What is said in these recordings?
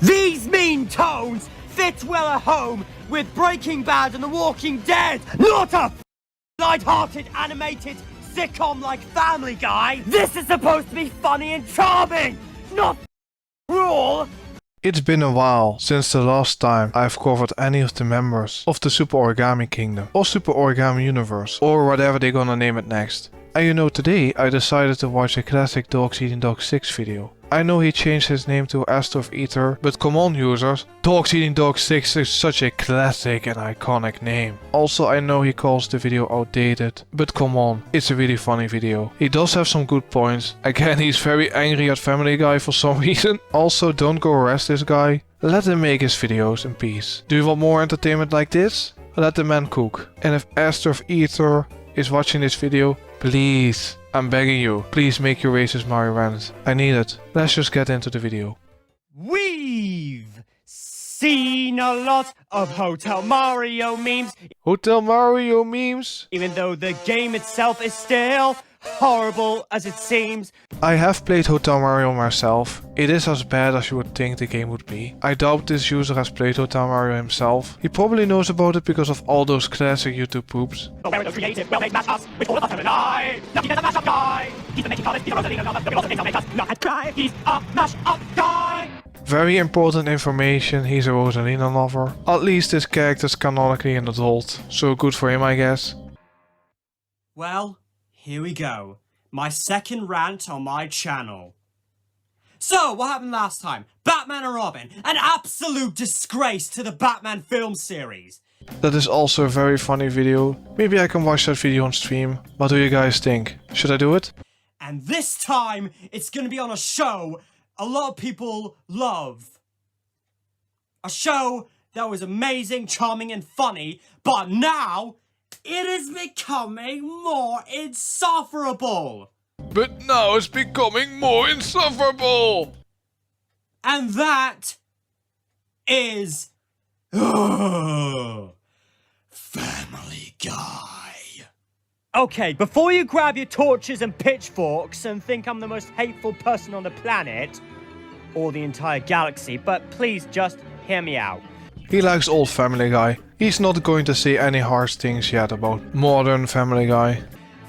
These mean tones fit well at home with Breaking Bad and The Walking Dead, not a light-hearted animated sitcom like Family Guy. This is supposed to be funny and charming, not cruel. It's been a while since the last time I've covered any of the members of the Super Origami Kingdom or Super Origami Universe or whatever they're gonna name it next. And you know, today I decided to watch a classic Dogs Eating Dogs 6 video. I know he changed his name to Astor of Ether, but come on users, Dogs Eating Dogs 6 is such a classic and iconic name. Also, I know he calls the video outdated, but come on, it's a really funny video. He does have some good points. Again, he's very angry at Family Guy for some reason. Also, don't go arrest this guy. Let him make his videos in peace. Do you want more entertainment like this? Let the man cook. And if Astor of Ether is watching this video, please, I'm begging you, please make your racist Mario rant. I need it. Let's just get into the video. We've seen a lot of Hotel Mario memes, Hotel Mario memes? even though the game itself is still horrible as it seems. I have played Hotel Mario myself. It is as bad as you would think the game would be. I doubt this user has played Hotel Mario himself. He probably knows about it because of all those classic YouTube poops. But where are those creative, well-made mashups with all of us and I? Lucky there's a Mashup Guy! He's the making college, he's a Rosalina, but we also make us laugh and cry. He's a Mashup Guy! Very important information, he's a Rosalina lover. At least this character is canonically an adult, so good for him I guess. Well, here we go. My second rant on my channel. So, what happened last time? Batman and Robin, an absolute disgrace to the Batman film series. That is also a very funny video. Maybe I can watch that video on stream. What do you guys think? Should I do it? And this time, it's gonna be on a show a lot of people love. A show that was amazing, charming, and funny, but now it is becoming more insufferable. But now it's becoming more insufferable! And that is Family Guy. Okay, before you grab your torches and pitchforks and think I'm the most hateful person on the planet, or the entire galaxy, but please just hear me out. He likes old Family Guy. He's not going to say any harsh things yet about modern Family Guy.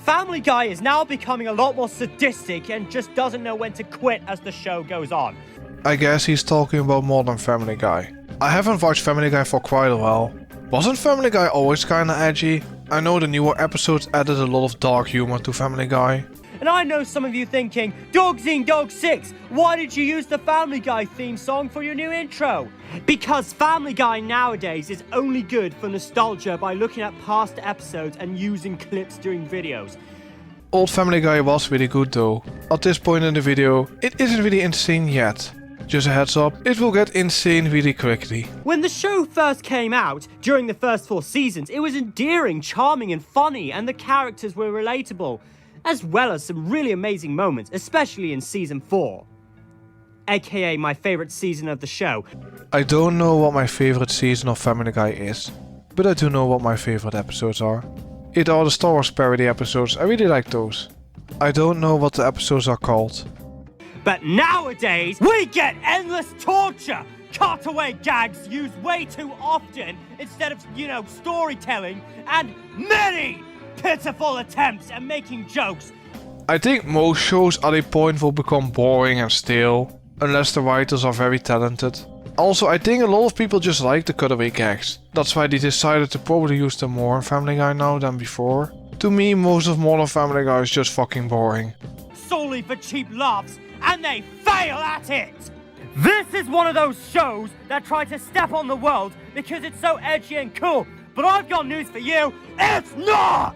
Family Guy is now becoming a lot more sadistic and just doesn't know when to quit as the show goes on. I guess he's talking about modern Family Guy. I haven't watched Family Guy for quite a while. Wasn't Family Guy always kinda edgy? I know the newer episodes added a lot of dark humor to Family Guy. And I know some of you thinking, Dogs Eating Dogs 6, why did you use the Family Guy theme song for your new intro? Because Family Guy nowadays is only good for nostalgia by looking at past episodes and using clips during videos. Old Family Guy was really good though. At this point in the video, it isn't really insane yet. Just a heads up, it will get insane really quickly. When the show first came out, during the first 4 seasons, it was endearing, charming and funny, and the characters were relatable, as well as some really amazing moments, especially in season 4. AKA my favorite season of the show. I don't know what my favorite season of Family Guy is, but I do know what my favorite episodes are. It are the Star Wars parody episodes, I really like those. I don't know what the episodes are called. But nowadays, we get endless torture! Cutaway gags used way too often instead of, storytelling, and many pitiful attempts at making jokes. I think most shows at a point will become boring and stale, unless the writers are very talented. Also, I think a lot of people just like the cutaway gags. That's why they decided to probably use them more in Family Guy now than before. To me, most of modern Family Guy is just fucking boring. Solely for cheap laughs, and they fail at it! This is one of those shows that try to step on the world because it's so edgy and cool, but I've got news for you, it's not!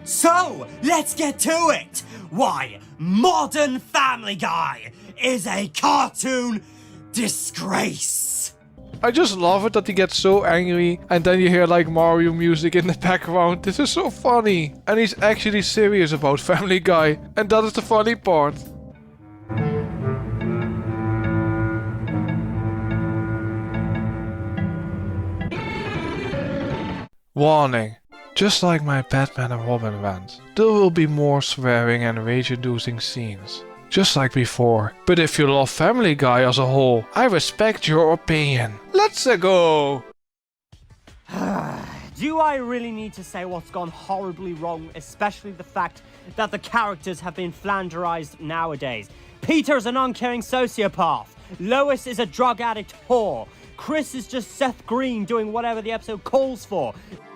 So, let's get to it! Why, modern Family Guy is a cartoon disgrace! I just love it that he gets so angry and then you hear like Mario music in the background. This is so funny. And he's actually serious about Family Guy, and that is the funny part. Warning. Just like my Batman and Robin rant, there will be more swearing and rage-inducing scenes. just like before. But if you love Family Guy as a whole, I respect your opinion. Let's go! Do I really need to say what's gone horribly wrong, especially the fact that the characters have been flanderized nowadays? Peter's an uncaring sociopath. Lois is a drug addict whore. Chris is just Seth Green doing whatever the episode calls for.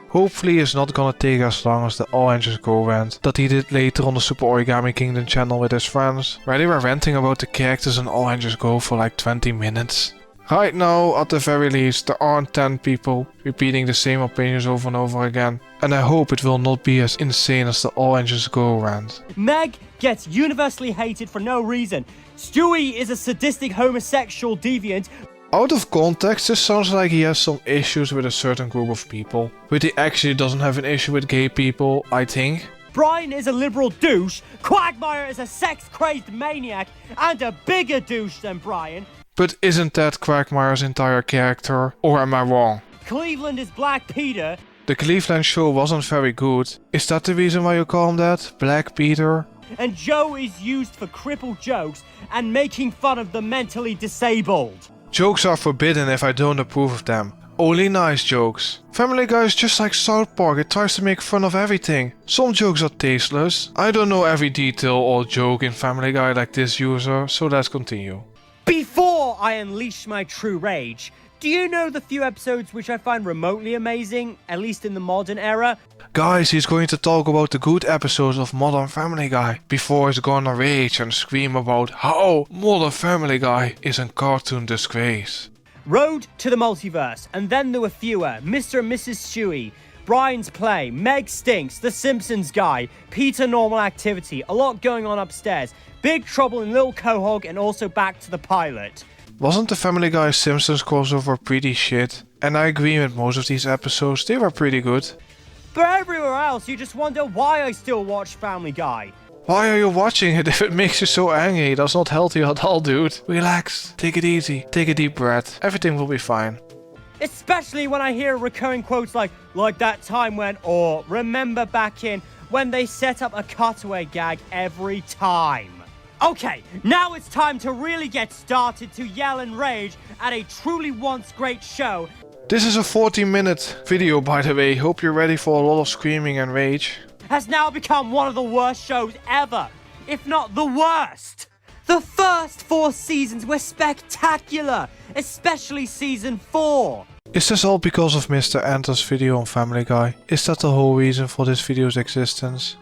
Hopefully it's not gonna take as long as the All Engines Go rant that he did later on the Super Origami Kingdom channel with his friends, where they were ranting about the characters in All Engines Go for like 20 minutes. Right now, at the very least, there aren't 10 people repeating the same opinions over and over again, and I hope it will not be as insane as the All Engines Go rant. Meg gets universally hated for no reason. Stewie is a sadistic homosexual deviant. Out of context, this sounds like he has some issues with a certain group of people, but he actually doesn't have an issue with gay people, I think. Brian is a liberal douche. Quagmire is a sex-crazed maniac and a bigger douche than Brian. But isn't that Quagmire's entire character, or am I wrong? Cleveland is Black Peter. The Cleveland show wasn't very good. Is that the reason why you call him that? Black Peter? And Joe is used for crippled jokes and making fun of the mentally disabled. Jokes are forbidden if I don't approve of them. Only nice jokes. Family Guy is just like South Park, it tries to make fun of everything. Some jokes are tasteless. I don't know every detail or joke in Family Guy like this user, so let's continue. Before I unleash my true rage, do you know the few episodes which I find remotely amazing, at least in the modern era? Guys, he's going to talk about the good episodes of Modern Family Guy before he's gonna rage and scream about how Modern Family Guy is a cartoon disgrace. Road to the Multiverse, and then there were fewer. Mr. and Mrs. Stewie, Brian's Play, Meg Stinks, The Simpsons Guy, Peter Normal Activity, a lot going on upstairs, Big Trouble in Little Quahog, and also back to the pilot. Wasn't the Family Guy Simpsons crossover pretty shit? And I agree with most of these episodes, they were pretty good. But everywhere else, you just wonder why I still watch Family Guy. Why are you watching it if it makes you so angry? That's not healthy at all, dude. Relax, take it easy, take a deep breath. Everything will be fine. Especially when I hear recurring quotes like that time when, or remember back in, when they set up a cutaway gag every time. Okay, now it's time to really get started to yell and rage at a truly once great show. This is a 40-minute video, by the way. Hope you're ready for a lot of screaming and rage. Has now become one of the worst shows ever, if not the worst. The first 4 seasons were spectacular, especially season 4. Is this all because of Mr. Enter's video on Family Guy? Is that the whole reason for this video's existence?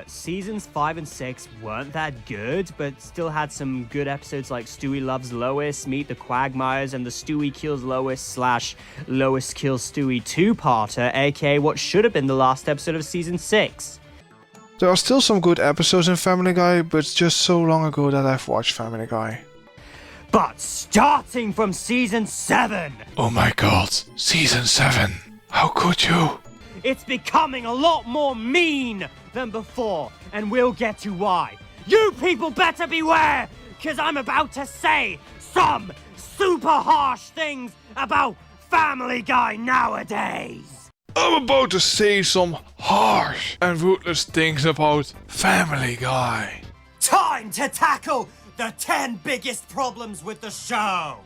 Seasons 5 and 6 weren't that good, but still had some good episodes like Stewie Loves Lois, Meet the Quagmires, and the Stewie Kills Lois / Lois Kills Stewie 2-parter, aka what should have been the last episode of season 6. There are still some good episodes in Family Guy, but it's just so long ago that I've watched Family Guy. But starting from season 7! Oh my god, season 7. How could you? It's becoming a lot more mean than before, and we'll get to why. You people better beware, because I'm about to say some super harsh things about Family Guy nowadays. I'm about to say some harsh and ruthless things about Family Guy. Time to tackle the 10 biggest problems with the show.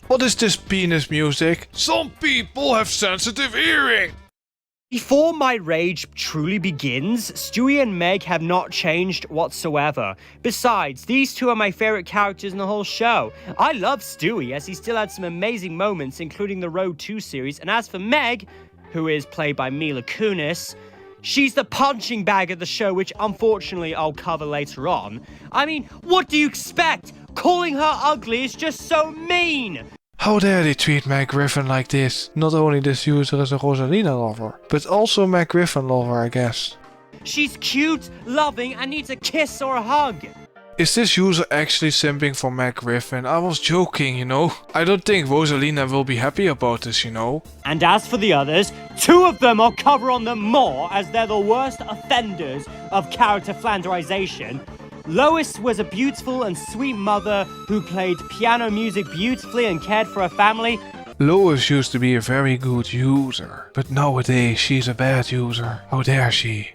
What is this penis music? Some people have sensitive hearing! Before my rage truly begins, Stewie and Meg have not changed whatsoever. Besides, these two are my favorite characters in the whole show. I love Stewie, as he still had some amazing moments, including the Road 2 series, and as for Meg, who is played by Mila Kunis, she's the punching bag of the show, which unfortunately I'll cover later on. I mean, what do you expect? Calling her ugly is just so mean! How dare they treat Meg Griffin like this? Not only this user is a Rosalina lover, but also a Meg Griffin lover, I guess. She's cute, loving, and needs a kiss or a hug. Is this user actually simping for Meg Griffin? I was joking, you know. I don't think Rosalina will be happy about this, you know. And as for the others, 2 of them I'll cover on them more, as they're the worst offenders of character flanderization. Lois was a beautiful and sweet mother who played piano music beautifully and cared for her family. Lois used to be a very good user, but nowadays she's a bad user. How dare she?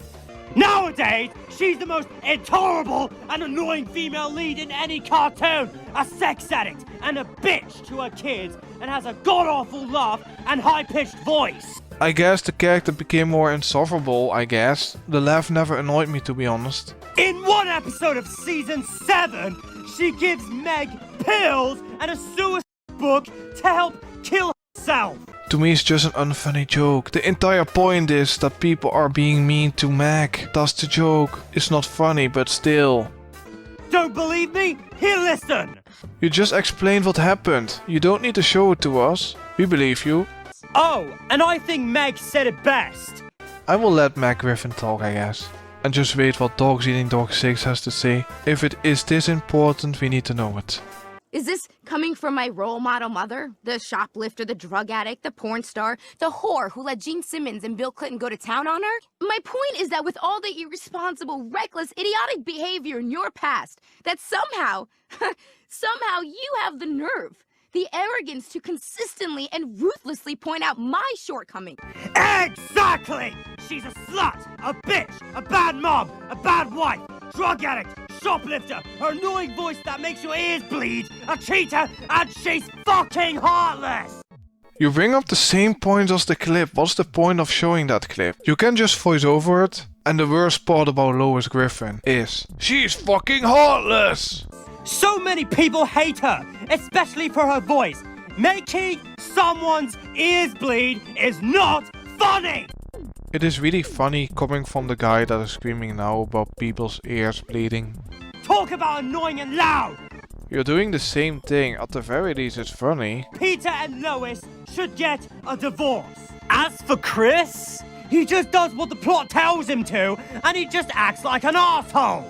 Nowadays, she's the most intolerable and annoying female lead in any cartoon. A sex addict and a bitch to her kids, and has a god-awful laugh and high-pitched voice. I guess the character became more insufferable, I guess. The laugh never annoyed me, to be honest. In one episode of season 7, she gives Meg pills and a suicide book to help kill herself. To me it's just an unfunny joke. The entire point is that people are being mean to Meg. That's the joke. It's not funny, but still. Don't believe me? Here, listen. You just explained what happened. You don't need to show it to us. We believe you. Oh, and I think Meg said it best. I will let Meg Griffin talk, I guess. And just wait what Dogs Eating Dog 6 has to say. If it is this important, we need to know it. Is this coming from my role model mother? The shoplifter, the drug addict, the porn star, the whore who let Gene Simmons and Bill Clinton go to town on her? My point is that with all the irresponsible, reckless, idiotic behavior in your past, that somehow you have the nerve, the arrogance to consistently and ruthlessly point out my shortcomings. Exactly! She's a slut, a bitch, a bad mom, a bad wife, drug addict, shoplifter, her annoying voice that makes your ears bleed, a cheater, and she's fucking heartless! You bring up the same points as the clip. What's the point of showing that clip? You can just voice over it. And the worst part about Lois Griffin is she's fucking heartless! So many people hate her, especially for her voice. Making someone's ears bleed is not funny! It is really funny coming from the guy that is screaming now about people's ears bleeding. Talk about annoying and loud! You're doing the same thing, at the very least it's funny. Peter and Lois should get a divorce. As for Chris, he just does what the plot tells him to, and he just acts like an asshole.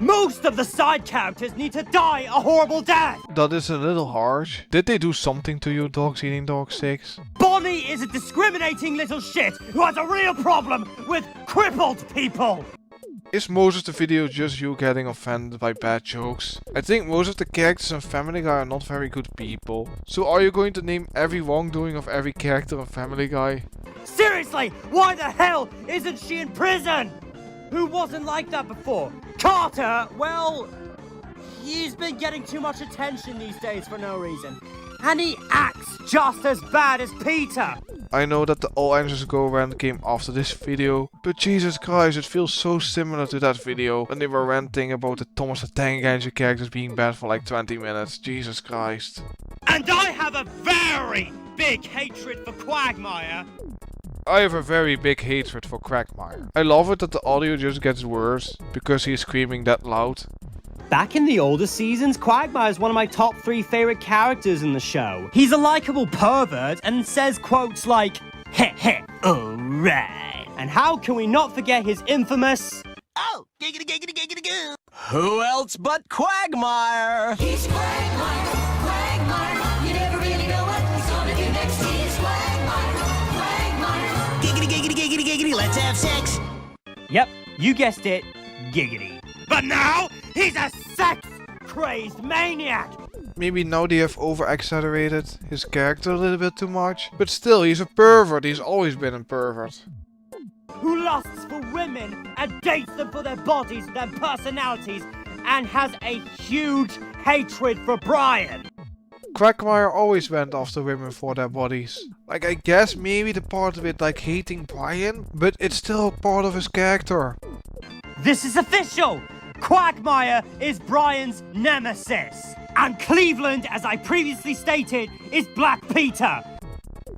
Most of the side characters need to die a horrible death. That is a little harsh. Did they do something to you, Dogs Eating Dog 6? Bonnie is a discriminating little shit who has a real problem with crippled people. Is most of the video just you getting offended by bad jokes? I think most of the characters in Family Guy are not very good people. So are you going to name every wrongdoing of every character in Family Guy? Seriously, why the hell isn't she in prison? Who wasn't like that before? Carter, well, he's been getting too much attention these days for no reason. And he acts just as bad as Peter. I know that the All Answers Go rant came after this video, but Jesus Christ, it feels so similar to that video when they were ranting about the Thomas the Tank Engine characters being bad for like 20 minutes. Jesus Christ. And I have a very big hatred for Quagmire. I have a very big hatred for Quagmire. I love it that the audio just gets worse because he's screaming that loud. Back in the older seasons, Quagmire is one of my top 3 favorite characters in the show. He's a likable pervert and says quotes like, heh heh, alright. And how can we not forget his infamous, oh, giggity giggity giggity goo. Who else but Quagmire? He's Quagmire, Quagmire. You never really know what he's gonna do next. He's Quagmire, Quagmire. Giggity giggity giggity giggity, let's have sex. Yep, you guessed it, giggity. But now, he's a sex-crazed maniac! Maybe now they have over-exaggerated his character a little bit too much. But still, he's a pervert. He's always been a pervert. Who lusts for women and dates them for their bodies and their personalities and has a huge hatred for Brian. Quagmire always went after women for their bodies. Like, I guess maybe the part of it like hating Brian, but it's still part of his character. This is official! Quagmire is Brian's nemesis. And Cleveland, as I previously stated, is Black Peter.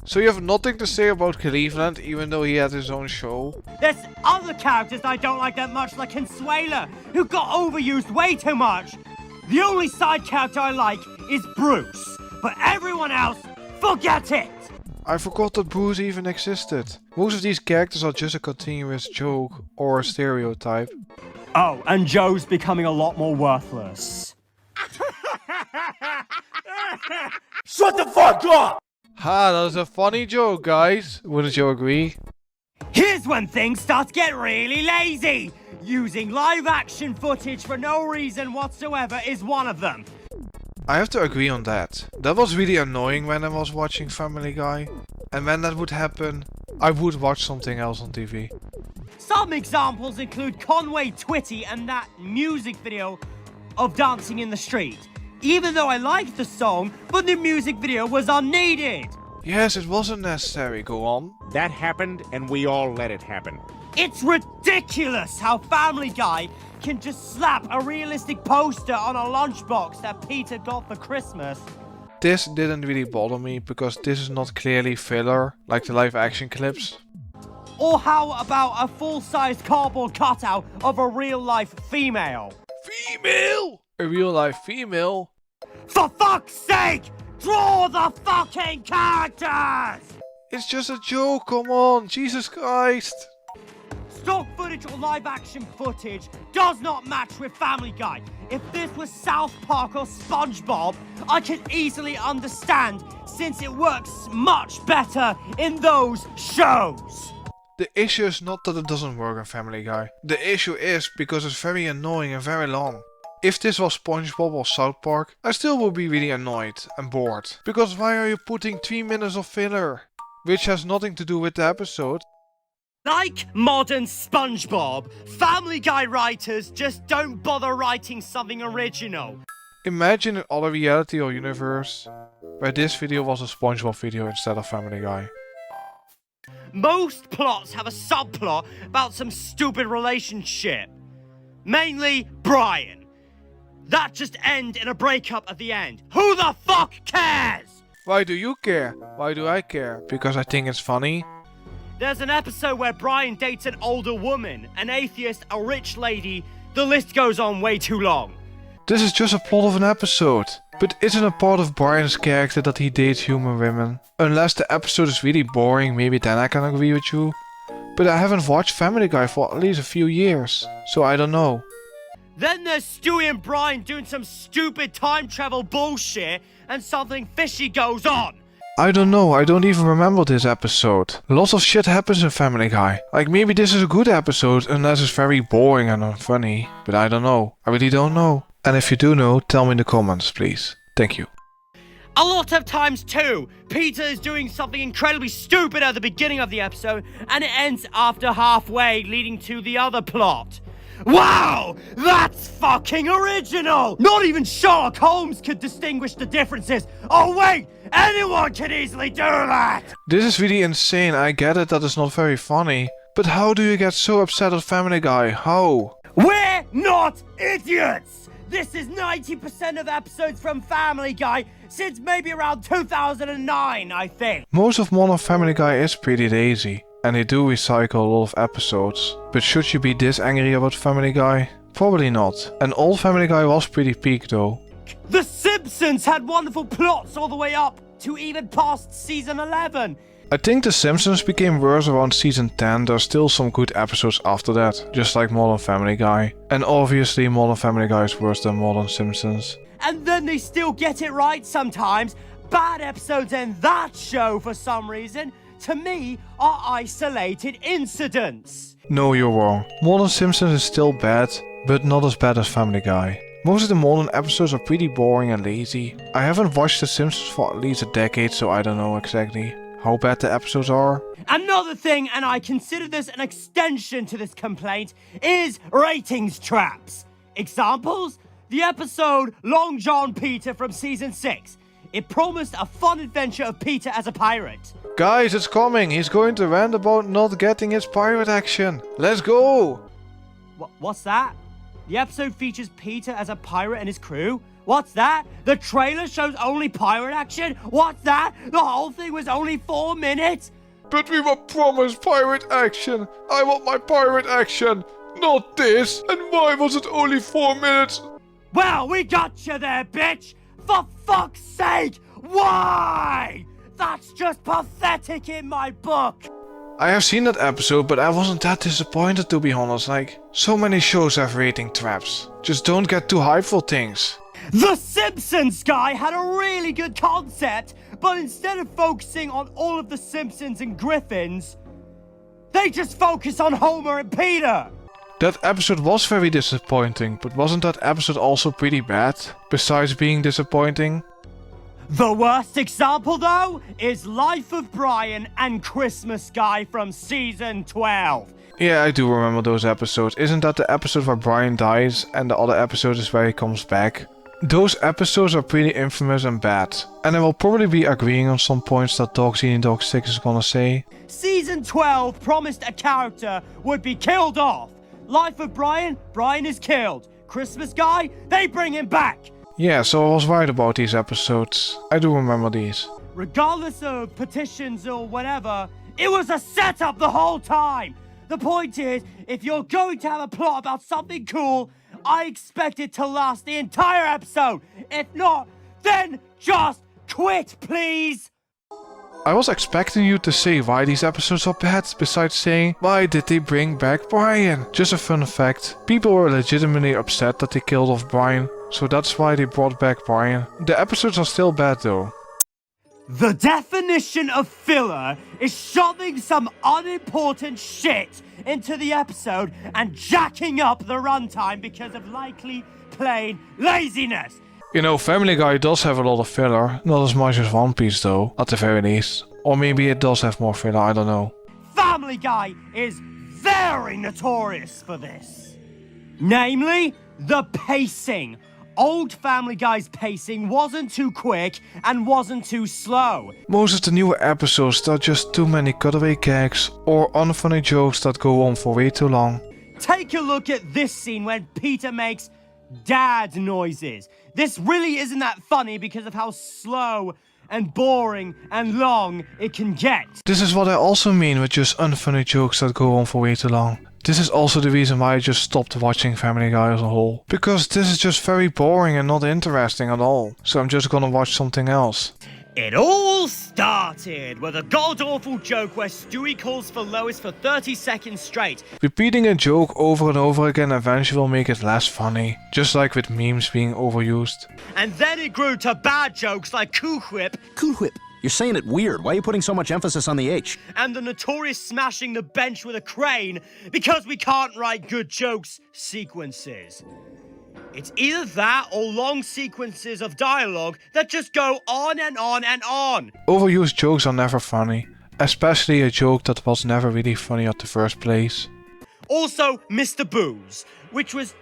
So you have nothing to say about Cleveland, even though he had his own show? There's other characters I don't like that much, like Consuela, who got overused way too much. The only side character I like is Bruce. But everyone else, forget it! I forgot that Bruce even existed. Most of these characters are just a continuous joke or a stereotype. Oh, and Joe's becoming a lot more worthless. Shut the fuck up! Ha, that was a funny joke, guys. Wouldn't you agree? Here's when things start to get really lazy. Using live action footage for no reason whatsoever is one of them. I have to agree on that. That was really annoying when I was watching Family Guy. And when that would happen, I would watch something else on TV. Some examples include Conway Twitty and that music video of Dancing in the Street. Even though I liked the song, but the music video was unneeded. Yes, it wasn't necessary, go on. That happened, and we all let it happen. It's ridiculous how Family Guy can just slap a realistic poster on a lunchbox that Peter got for Christmas. This didn't really bother me because this is not clearly filler like the live action clips. Or how about a full-sized cardboard cutout of a real-life female? Female? A real life female? For fuck's sake! Draw the fucking characters! It's just a joke, come on, Jesus Christ. Stock footage or live action footage does not match with Family Guy. If this was South Park or SpongeBob, I can easily understand since it works much better in those shows. The issue is not that it doesn't work in Family Guy. The issue is because it's very annoying and very long. If this was SpongeBob or South Park, I still would be really annoyed and bored. Because why are you putting 3 minutes of filler? Which has nothing to do with the episode. Like modern SpongeBob, Family Guy writers just don't bother writing something original. Imagine an other reality or universe where this video was a SpongeBob video instead of Family Guy. Most plots have a subplot about some stupid relationship. Mainly Brian. That just end in a breakup at the end. Who the fuck cares? Why do you care? Why do I care? Because I think it's funny? There's an episode where Brian dates an older woman, an atheist, a rich lady. The list goes on way too long. This is just a plot of an episode. But isn't a part of Brian's character that he dates human women? Unless the episode is really boring, maybe then I can agree with you. But I haven't watched Family Guy for at least a few years, so I don't know. Then there's Stewie and Brian doing some stupid time travel bullshit and something fishy goes on. I don't know, I don't even remember this episode. Lots of shit happens in Family Guy. Like maybe this is a good episode unless it's very boring and unfunny. But I don't know, I really don't know. And if you do know, tell me in the comments, please. Thank you. A lot of times too, Peter is doing something incredibly stupid at the beginning of the episode and it ends after halfway, leading to the other plot. Wow! That's fucking original! Not even Sherlock Holmes could distinguish the differences. Oh wait! Anyone can easily do that! This is really insane, I get it that it's not very funny. But how do you get so upset at Family Guy? How? We're not idiots! This is 90% of episodes from Family Guy since maybe around 2009, I think. Most of modern Family Guy is pretty lazy. And they do recycle a lot of episodes. But should you be this angry about Family Guy? Probably not. And old Family Guy was pretty peak though. The Simpsons had wonderful plots all the way up to even past season 11. I think The Simpsons became worse around season 10, there's still some good episodes after that, just like Modern Family Guy. And obviously Modern Family Guy is worse than Modern Simpsons. And then they still get it right sometimes. Bad episodes in that show for some reason, to me, are isolated incidents. No, you're wrong. Modern Simpsons is still bad, but not as bad as Family Guy. Most of the modern episodes are pretty boring and lazy. I haven't watched The Simpsons for at least a decade, so I don't know exactly how bad the episodes are. Another thing, and I consider this an extension to this complaint, is ratings traps. Examples? The episode Long John Peter from season 6. It promised a fun adventure of Peter as a pirate. Guys, it's coming! He's going to rant about not getting his pirate action. Let's go! What's that? The episode features Peter as a pirate and his crew? What's that? The trailer shows only pirate action? What's that? The whole thing was only 4 minutes? But we were promised pirate action. I want my pirate action. Not this. And why was it only 4 minutes? Well, we got you there, bitch! For fuck's sake! Why? That's just pathetic in my book! I have seen that episode, but I wasn't that disappointed to be honest. Like, so many shows have rating traps. Just don't get too hyped for things. The Simpsons guy had a really good concept, but instead of focusing on all of the Simpsons and Griffins, they just focus on Homer and Peter. That episode was very disappointing, but wasn't that episode also pretty bad? Besides being disappointing? The worst example, though, is Life of Brian and Christmas Guy from season 12. Yeah, I do remember those episodes. Isn't that the episode where Brian dies and the other episode is where he comes back? Those episodes are pretty infamous and bad. And I will probably be agreeing on some points that Dogs Eating Dog 6 is gonna say. Season 12 promised a character would be killed off. Life of Brian, Brian is killed. Christmas Guy, they bring him back. Yeah, so I was right about these episodes. I do remember these. Regardless of petitions or whatever, it was a setup the whole time. The point is, if you're going to have a plot about something cool, I expect it to last the entire episode. If not, then just quit, please. I was expecting you to say why these episodes are bad, besides saying, why did they bring back Brian? Just a fun fact, people were legitimately upset that they killed off Brian, so that's why they brought back Brian. The episodes are still bad though. The definition of filler is shoving some unimportant shit into the episode and jacking up the runtime because of likely plain laziness. You know, Family Guy does have a lot of filler, not as much as One Piece though, at the very least. Or maybe it does have more filler, I don't know. Family Guy is very notorious for this. Namely, the pacing. Old Family Guy's pacing wasn't too quick and wasn't too slow. Most of the newer episodes are just too many cutaway gags or unfunny jokes that go on for way too long. Take a look at this scene when Peter makes dad noises. This really isn't that funny because of how slow and boring and long it can get. This is what I also mean with just unfunny jokes that go on for way too long. This is also the reason why I just stopped watching Family Guy as a whole. Because this is just very boring and not interesting at all. So I'm just gonna watch something else. It all started with a god-awful joke where Stewie calls for Lois for 30 seconds straight. Repeating a joke over and over again eventually will make it less funny. Just like with memes being overused. And then it grew to bad jokes like Cool Whip. Cool Whip. You're saying it weird. Why are you putting so much emphasis on the H? And the notorious smashing the bench with a crane because we can't write good jokes sequences. It's either that or long sequences of dialogue that just go on and on and on. Overused jokes are never funny. Especially a joke that was never really funny at the first place. Also, Mr. Booze, which was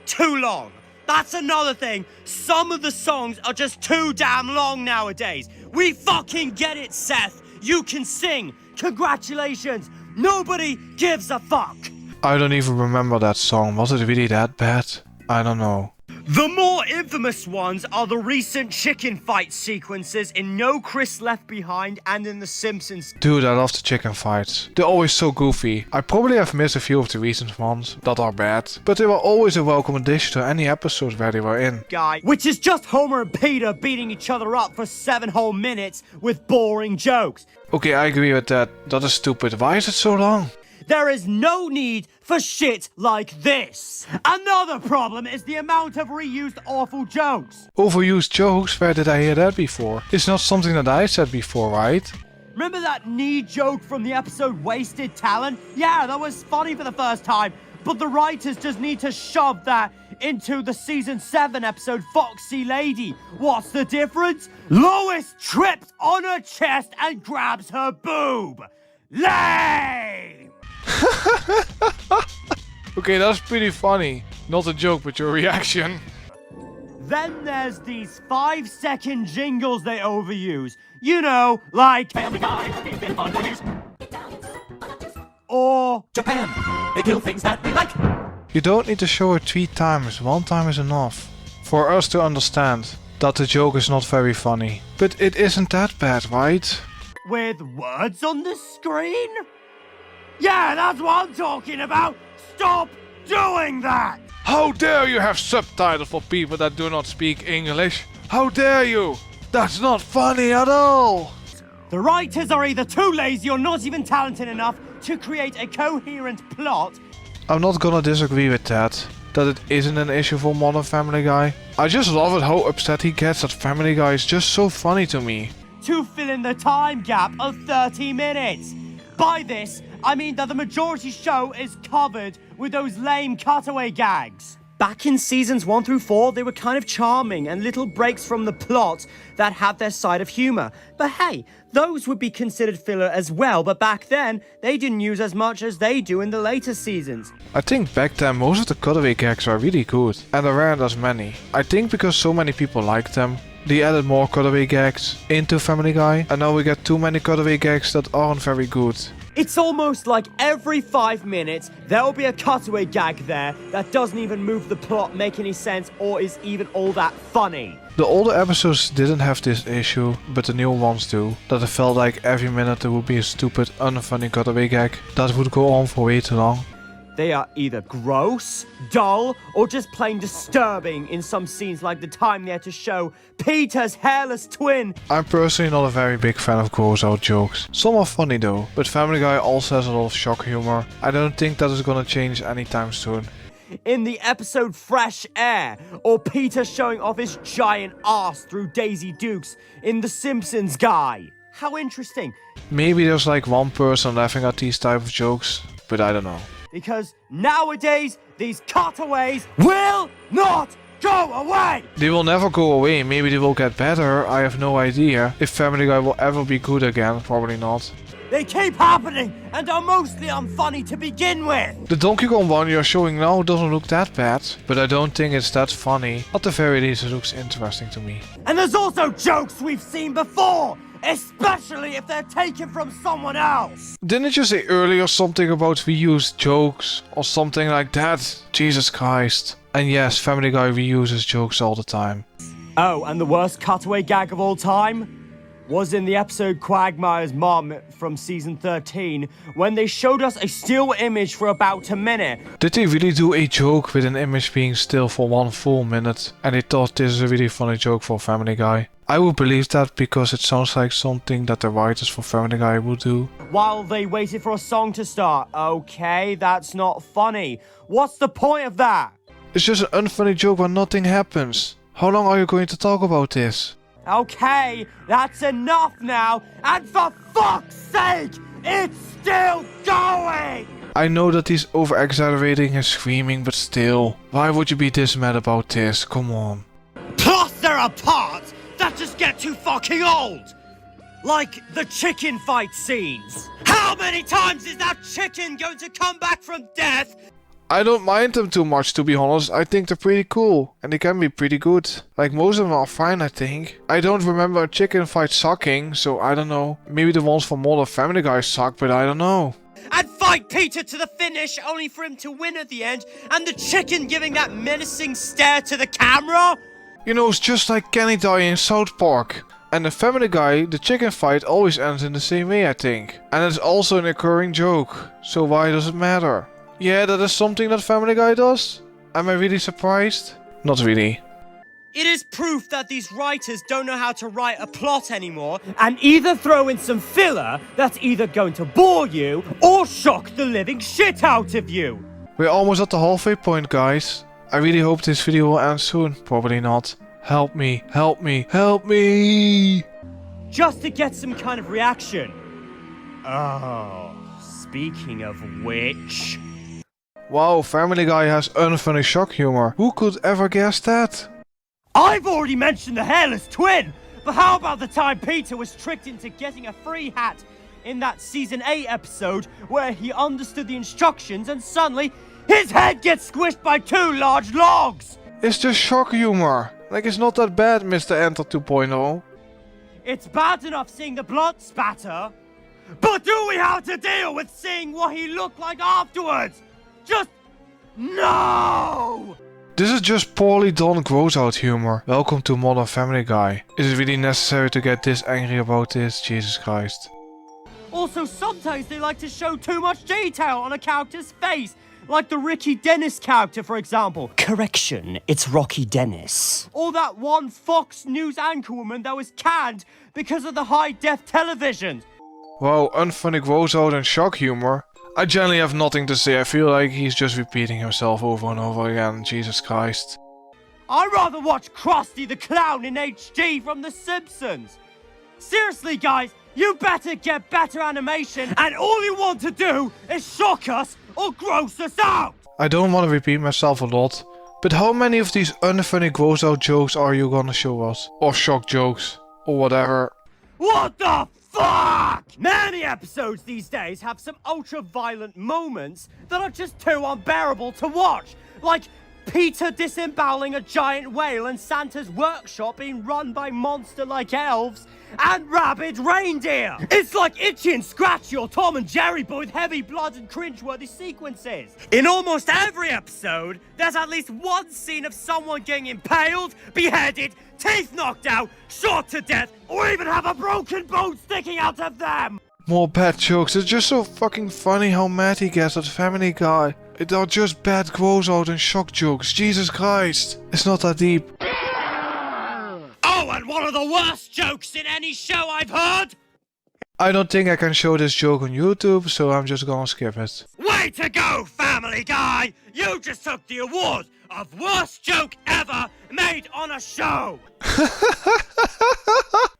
too long. That's another thing. Some of the songs are just too damn long nowadays. We fucking get it, Seth. You can sing. Congratulations. Nobody gives a fuck. I don't even remember that song. Was it really that bad? I don't know. The more infamous ones are the recent chicken fight sequences in No Chris Left Behind and in The Simpsons. Dude, I love the chicken fights. They're always so goofy. I probably have missed a few of the recent ones that are bad, but they were always a welcome addition to any episode where they were in. Guy, which is just Homer and Peter beating each other up for 7 whole minutes with boring jokes. Okay, I agree with that. That is stupid. Why is it so long? There is no need for shit like this. Another problem is the amount of reused awful jokes. Overused jokes? Where did I hear that before? It's not something that I said before, right? Remember that knee joke from the episode Wasted Talent? Yeah, that was funny for the first time, but the writers just need to shove that into the season 7 episode Foxy Lady. What's the difference? Lois trips on her chest and grabs her boob. Lame! Okay, that's pretty funny. Not a joke, but your reaction. Then there's these 5-second jingles they overuse. You know, like Family Guy, or Japan, they kill things that we like. You don't need to show it 3 times. 1 time is enough. For us to understand that the joke is not very funny. But it isn't that bad, right? with words on the screen? Yeah, that's what I'm talking about! Stop doing that! How dare you have subtitles for people that do not speak English? How dare you? That's not funny at all! The writers are either too lazy or not even talented enough to create a coherent plot. I'm not gonna disagree with that it isn't an issue for modern Family Guy. I just love it how upset he gets that Family Guy is just so funny to me. To fill in the time gap of 30 minutes. By this, I mean that the majority show is covered with those lame cutaway gags. Back in seasons 1 through 4, they were kind of charming and little breaks from the plot that had their side of humor. But hey, those would be considered filler as well, but back then, they didn't use as much as they do in the later seasons. I think back then most of the cutaway gags are really good, and there aren't as many. I think because so many people liked them, they added more cutaway gags into Family Guy, and now we get too many cutaway gags that aren't very good. It's almost like every 5 minutes, there'll be a cutaway gag there that doesn't even move the plot, make any sense, or is even all that funny. The older episodes didn't have this issue, but the new ones do. That it felt like every minute there would be a stupid, unfunny cutaway gag that would go on for way too long. They are either gross, dull, or just plain disturbing in some scenes, like the time they had to show Peter's hairless twin. I'm personally not a very big fan of gross out jokes. Some are funny though, but Family Guy also has a lot of shock humor. I don't think that is gonna change anytime soon. In the episode Fresh Air, or Peter showing off his giant ass through Daisy Dukes in The Simpsons Guy. How interesting. Maybe there's like one person laughing at these type of jokes, but I don't know. Because nowadays, these cutaways will not go away! They will never go away, maybe they will get better, I have no idea. If Family Guy will ever be good again, probably not. They keep happening, and are mostly unfunny to begin with! The Donkey Kong one you're showing now doesn't look that bad, but I don't think it's that funny. At the very least it looks interesting to me. And there's also jokes we've seen before! Especially if they're taken from someone else! Didn't you say earlier something about reused jokes or something like that? Jesus Christ. And yes, Family Guy reuses jokes all the time. Oh, and the worst cutaway gag of all time was in the episode Quagmire's Mom from season 13, when they showed us a still image for about a minute. Did they really do a joke with an image being still for 1 full minute? And they thought this is a really funny joke for Family Guy? I would believe that because it sounds like something that the writers for Family Guy would do. While they waited for a song to start. Okay, that's not funny. What's the point of that? It's just an unfunny joke when nothing happens. How long are you going to talk about this? Okay, that's enough now, and for fuck's sake, it's still going! I know that he's over-exaggerating his screaming, but still. Why would you be this mad about this? Come on. Plus there are parts that just get too fucking old! Like the chicken fight scenes. How many times is that chicken going to come back from death? I don't mind them too much, to be honest. I think they're pretty cool. And they can be pretty good. Like, most of them are fine, I think. I don't remember a chicken fight sucking, so I don't know. Maybe the ones from Modern Family Guy suck, but I don't know. And fight Peter to the finish, only for him to win at the end, and the chicken giving that menacing stare to the camera? You know, it's just like Kenny dying in South Park. And the Family Guy, the chicken fight always ends in the same way, I think. And it's also an occurring joke. So why does it matter? Yeah, that is something that Family Guy does? Am I really surprised? Not really. It is proof that these writers don't know how to write a plot anymore, and either throw in some filler that's either going to bore you, or shock the living shit out of you! We're almost at the halfway point, guys. I really hope this video will end soon. Probably not. Help me, help me, help me! Just to get some kind of reaction. Oh, speaking of which... Wow, Family Guy has unfunny shock humor. Who could ever guess that? I've already mentioned the hairless twin, but how about the time Peter was tricked into getting a free hat in that season 8 episode where he understood the instructions and suddenly his head gets squished by 2 large logs? It's just shock humor. Like, it's not that bad, Mr. Enter 2.0. It's bad enough seeing the blood spatter, but do we have to deal with seeing what he looked like afterwards? Just no! This is just poorly done gross out humor. Welcome to Modern Family Guy. Is it really necessary to get this angry about this? Jesus Christ. Also, sometimes they like to show too much detail on a character's face, like the Ricky Dennis character, for example. Correction, it's Rocky Dennis. Or that one Fox News anchorwoman that was canned because of the high-def television. Wow, unfunny gross out and shock humor. I generally have nothing to say. I feel like he's just repeating himself over and over again. Jesus Christ. I'd rather watch Krusty the Clown in HD from The Simpsons. Seriously, guys, You better get better animation, and all you want to do is shock us or gross us out! I don't want to repeat myself a lot, but how many of these unfunny gross out jokes are you gonna show us? Or shock jokes, or whatever. What the fuck? Many episodes these days have some ultra-violent moments that are just too unbearable to watch. Like Peter disemboweling a giant whale and Santa's workshop being run by monster-like elves and rabid reindeer. It's like Itchy and Scratchy or Tom and Jerry, but with heavy blood and cringeworthy sequences. In almost every episode, there's at least one scene of someone getting impaled, beheaded, teeth knocked out, shot to death, or even have a broken bone sticking out of them. More bad jokes. It's just so fucking funny how mad he gets at Family Guy. It are just bad gross out and shock jokes. Jesus Christ. It's not that deep. Oh, and one of the worst jokes in any show I've heard. I don't think I can show this joke on YouTube, so I'm just gonna skip it. Way to go, Family Guy! You just took the award of worst joke ever made on a show!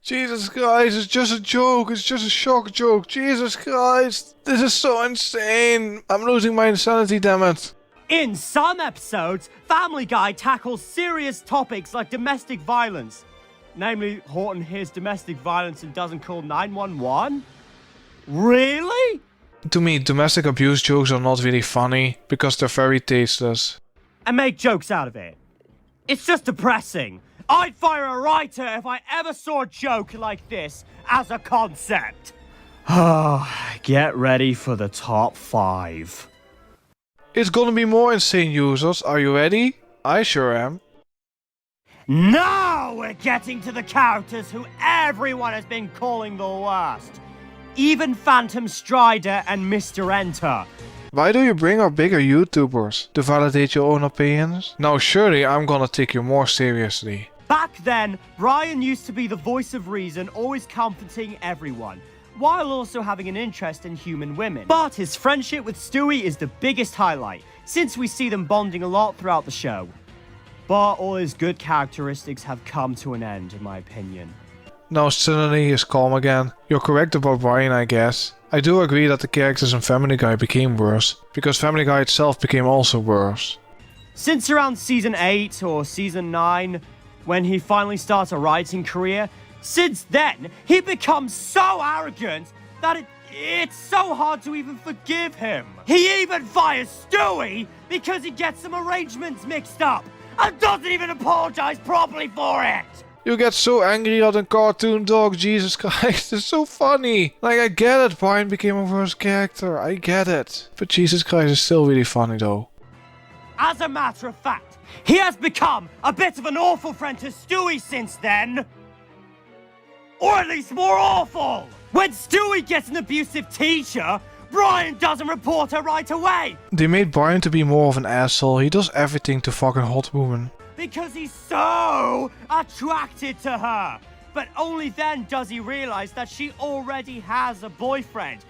Jesus Christ, it's just a joke. It's just a shock joke. Jesus Christ. This is so insane. I'm losing my insanity, damn it. In some episodes, Family Guy tackles serious topics like domestic violence. Namely, Horton hears domestic violence and doesn't call 911? Really? To me, domestic abuse jokes are not really funny because they're very tasteless. And make jokes out of it. It's just depressing. I'd fire a writer if I ever saw a joke like this as a concept. Get ready for the top 5. It's gonna be more insane, users. Are you ready? I sure am. Now we're getting to the characters who everyone has been calling the worst. Even Phantom Strider and Mr. Enter. Why do you bring our bigger YouTubers? To validate your own opinions? Now surely I'm gonna take you more seriously. Back then, Brian used to be the voice of reason, always comforting everyone, while also having an interest in human women. But his friendship with Stewie is the biggest highlight, since we see them bonding a lot throughout the show. But all his good characteristics have come to an end, in my opinion. Now suddenly he's calm again. You're correct about Brian, I guess. I do agree that the characters in Family Guy became worse, because Family Guy itself became also worse. Since around season 8 or season 9, when he finally starts a writing career, since then, he becomes so arrogant that it's so hard to even forgive him. He even fires Stewie because he gets some arrangements mixed up and doesn't even apologize properly for it. You get so angry at a cartoon dog, Jesus Christ, it's so funny. Like, I get it, Brian became a worse character, I get it. But Jesus Christ is still really funny though. As a matter of fact, he has become a bit of an awful friend to Stewie since then. Or at least more awful. When Stewie gets an abusive teacher, Brian doesn't report her right away. They made Brian to be more of an asshole. He does everything to fucking hot woman. Because he's so attracted to her. But only then does he realize that she already has a boyfriend.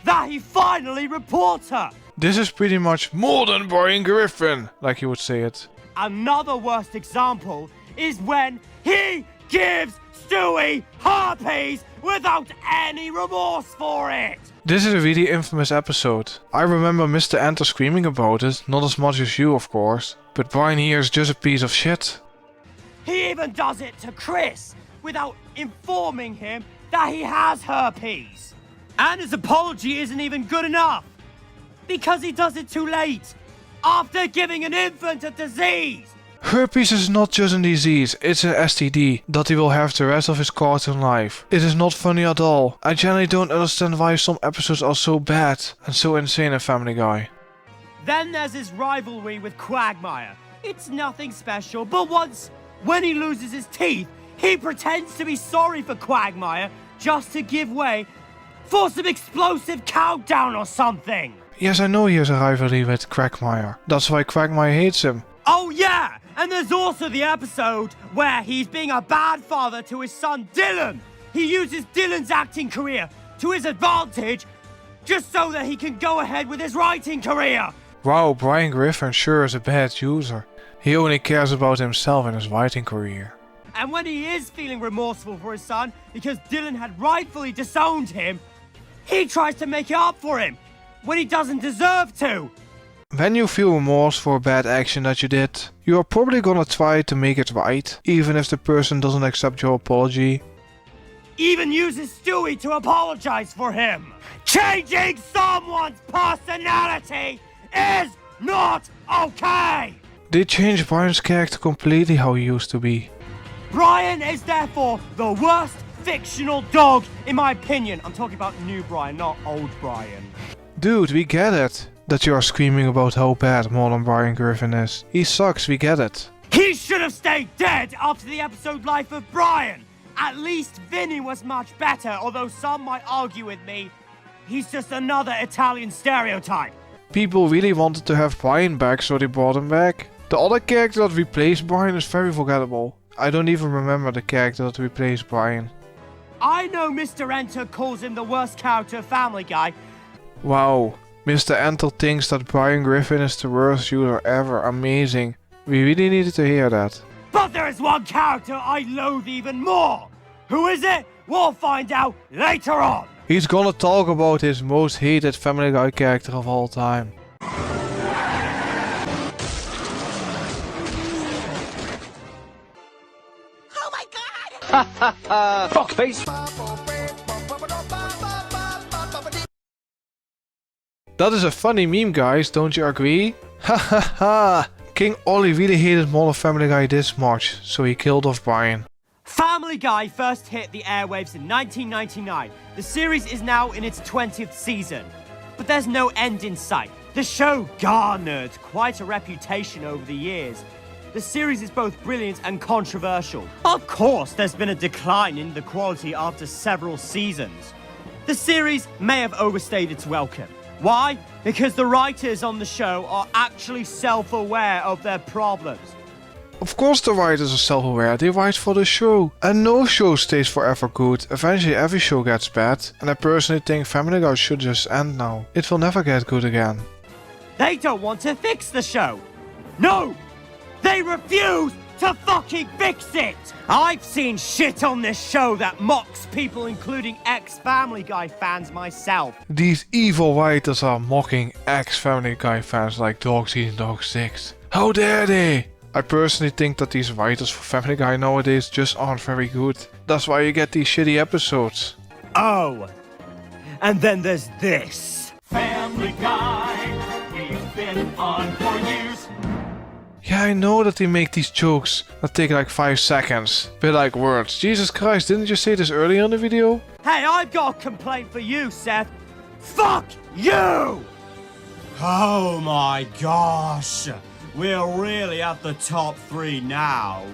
That he finally reports her. This is pretty much more than Brian Griffin, like you would say it. Another worst example is when he gives Stewie herpes without any remorse for it. This is a really infamous episode. I remember Mr. Enter screaming about it, not as much as you of course, but Brian here is just a piece of shit. He even does it to Chris without informing him that he has herpes. And his apology isn't even good enough because he does it too late after giving an infant a disease. Herpes is not just a disease, it's an STD that he will have the rest of his cartoon life. It is not funny at all. I generally don't understand why some episodes are so bad and so insane in Family Guy. Then there's his rivalry with Quagmire. It's nothing special, but when he loses his teeth, he pretends to be sorry for Quagmire just to give way for some explosive countdown or something. Yes, I know he has a rivalry with Quagmire. That's why Quagmire hates him. Oh yeah, and there's also the episode where he's being a bad father to his son Dylan. He uses Dylan's acting career to his advantage just so that he can go ahead with his writing career. Wow, Brian Griffin sure is a bad user. He only cares about himself and his writing career. And when he is feeling remorseful for his son because Dylan had rightfully disowned him, he tries to make it up for him when he doesn't deserve to. When you feel remorse for a bad action that you did, you are probably gonna try to make it right, even if the person doesn't accept your apology. Even uses Stewie to apologize for him. Changing someone's personality is not okay! They changed Brian's character completely how he used to be. Brian is therefore the worst fictional dog, in my opinion. I'm talking about new Brian, not old Brian. Dude, we get it. That you are screaming about how bad modern Brian Griffin is. He sucks, we get it. He should have stayed dead after the episode Life of Brian. At least Vinny was much better, although some might argue with me. He's just another Italian stereotype. People really wanted to have Brian back, so they brought him back. The other character that replaced Brian is very forgettable. I don't even remember the character that replaced Brian. I know Mr. Enter calls him the worst character of Family Guy. Wow, Mr. Enter thinks that Brian Griffin is the worst user ever. Amazing. We really needed to hear that. But there is one character I loathe even more. Who is it? We'll find out later on. He's gonna talk about his most hated Family Guy character of all time. Oh my god! Fuckface! That is a funny meme, guys, don't you agree? Ha ha ha! King Ollie really hated modern Family Guy this much, so he killed off Brian. Family Guy first hit the airwaves in 1999. The series is now in its 20th season. But there's no end in sight. The show garnered quite a reputation over the years. The series is both brilliant and controversial. Of course, there's been a decline in the quality after several seasons. The series may have overstayed its welcome. Why? Because the writers on the show are actually self-aware of their problems. Of course the writers are self-aware, they write for the show. And no show stays forever good, eventually every show gets bad. And I personally think Family Guy should just end now. It will never get good again. They don't want to fix the show. No! They refuse to fucking fix it! I've seen shit on this show that mocks people, including ex-Family Guy fans myself. These evil writers are mocking ex-Family Guy fans like Dogs Eating Dog 6. How dare they? I personally think that these writers for Family Guy nowadays just aren't very good. That's why you get these shitty episodes. Oh, and then there's this. Family Guy, we've been on for years. Yeah, I know that they make these jokes that take like 5 seconds. Bit like words. Jesus Christ, didn't you say this earlier in the video? Hey, I've got a complaint for you, Seth. Fuck you! Oh my gosh. We're really at the top 3 now.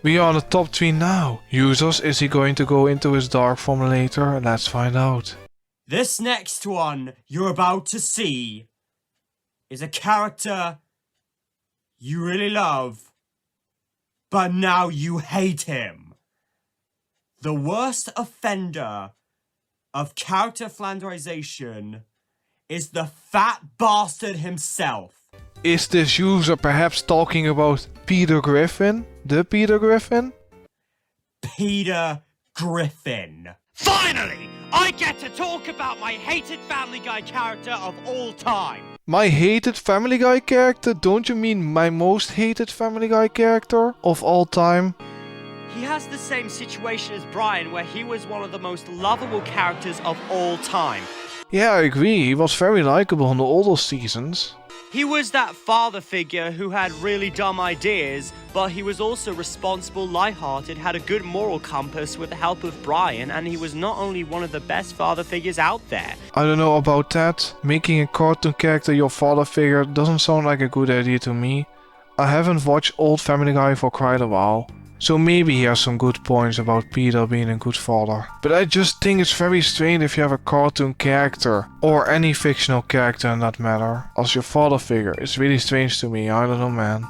We are on the top 3 now. Users, is he going to go into his dark form later? Let's find out. This next one you're about to see is a character you really love, but now you hate him. The worst offender of character flanderization is the fat bastard himself. Is this user perhaps talking about Peter Griffin? The Peter Griffin? Peter Griffin. Finally, I get to talk about my hated Family Guy character of all time. My hated Family Guy character? Don't you mean my most hated Family Guy character of all time? He has the same situation as Brian, where he was one of the most lovable characters of all time. Yeah, I agree. He was very likable in the older seasons. He was that father figure who had really dumb ideas, but he was also responsible, lighthearted, had a good moral compass with the help of Brian, and he was not only one of the best father figures out there. I don't know about that. Making a cartoon character your father figure doesn't sound like a good idea to me. I haven't watched old Family Guy for quite a while. So maybe he has some good points about Peter being a good father. But I just think it's very strange if you have a cartoon character, or any fictional character in that matter, as your father figure. It's really strange to me, I don't know, man.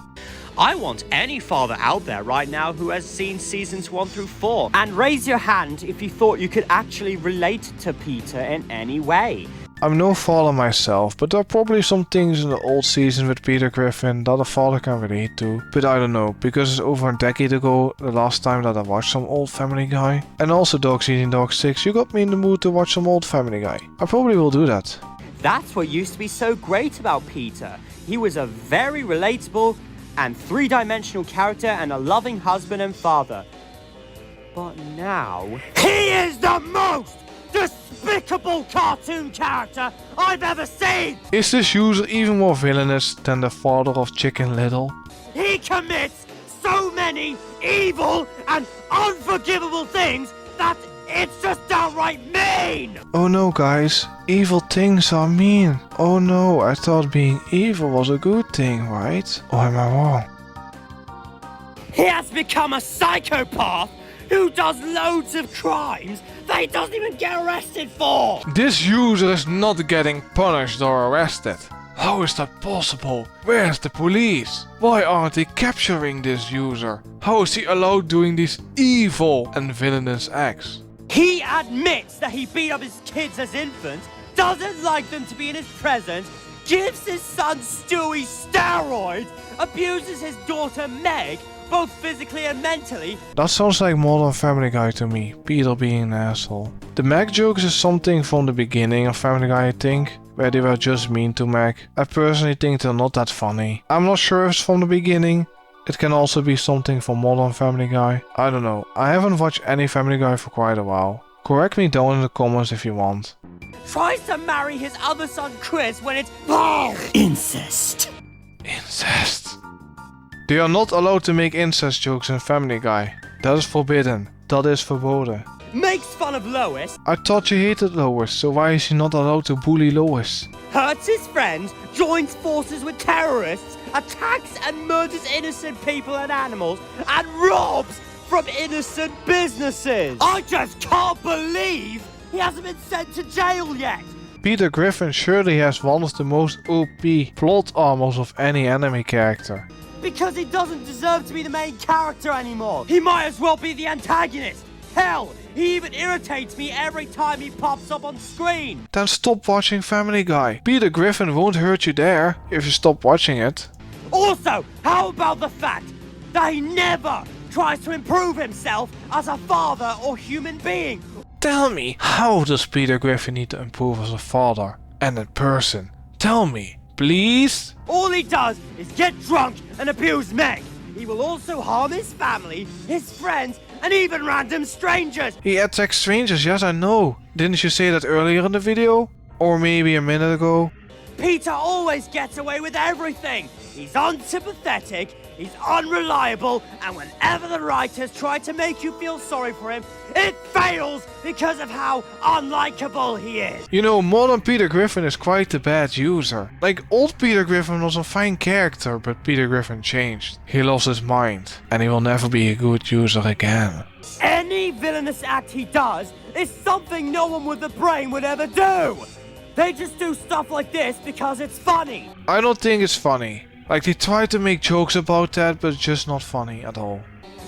I want any father out there right now who has seen seasons 1 through 4. And raise your hand if you thought you could actually relate to Peter in any way. I'm no father myself, but there are probably some things in the old season with Peter Griffin that a father can relate to. But I don't know, because it's over a decade ago the last time that I watched some old Family Guy. And also Dogs Eating Dogs 6, you got me in the mood to watch some old Family Guy. I probably will do that. That's what used to be so great about Peter. He was a very relatable and three-dimensional character and a loving husband and father. But now, he is the most despicable cartoon character I've ever seen! Is this user even more villainous than the father of Chicken Little? He commits so many evil and unforgivable things that it's just downright mean! Oh no guys, evil things are mean. Oh no, I thought being evil was a good thing, right? Or am I wrong? He has become a psychopath who does loads of crimes that he doesn't even get arrested for! This user is not getting punished or arrested. How is that possible? Where's the police? Why aren't they capturing this user? How is he allowed doing these evil and villainous acts? He admits that he beat up his kids as infants, doesn't like them to be in his presence, gives his son Stewie steroids, abuses his daughter Meg, both physically and mentally. That sounds like Modern Family Guy to me, Peter being an asshole. The Meg jokes is something from the beginning of Family Guy I think, where they were just mean to Meg. I personally think they're not that funny. I'm not sure if it's from the beginning. It can also be something from Modern Family Guy. I don't know, I haven't watched any Family Guy for quite a while. Correct me down in the comments if you want. Tries to marry his other son Chris when it's incest. Incest. They are not allowed to make incest jokes in Family Guy. That is forbidden. Dat is verboden. Makes fun of Lois. I thought you hated Lois, so why is he not allowed to bully Lois? Hurts his friends, joins forces with terrorists, attacks and murders innocent people and animals, and robs from innocent businesses. I just can't believe he hasn't been sent to jail yet. Peter Griffin surely has one of the most OP plot armors of any anime character. Because he doesn't deserve to be the main character anymore. He might as well be the antagonist. Hell, he even irritates me every time he pops up on screen. Then stop watching Family Guy. Peter Griffin won't hurt you there if you stop watching it. Also, how about the fact that he never tries to improve himself as a father or human being? Tell me, how does Peter Griffin need to improve as a father and a person? Tell me, please? All he does is get drunk and abuse Meg. He will also harm his family, his friends, and even random strangers. He attacks strangers, yes I know. Didn't you say that earlier in the video? Or maybe a minute ago? Peter always gets away with everything. He's unsympathetic, he's unreliable, and whenever the writers try to make you feel sorry for him, it fails because of how unlikable he is. You know, modern Peter Griffin is quite the bad user. Like, old Peter Griffin was a fine character, but Peter Griffin changed. He lost his mind, and he will never be a good user again. Any villainous act he does is something no one with a brain would ever do. They just do stuff like this because it's funny. I don't think it's funny. Like, they try to make jokes about that, but it's just not funny at all.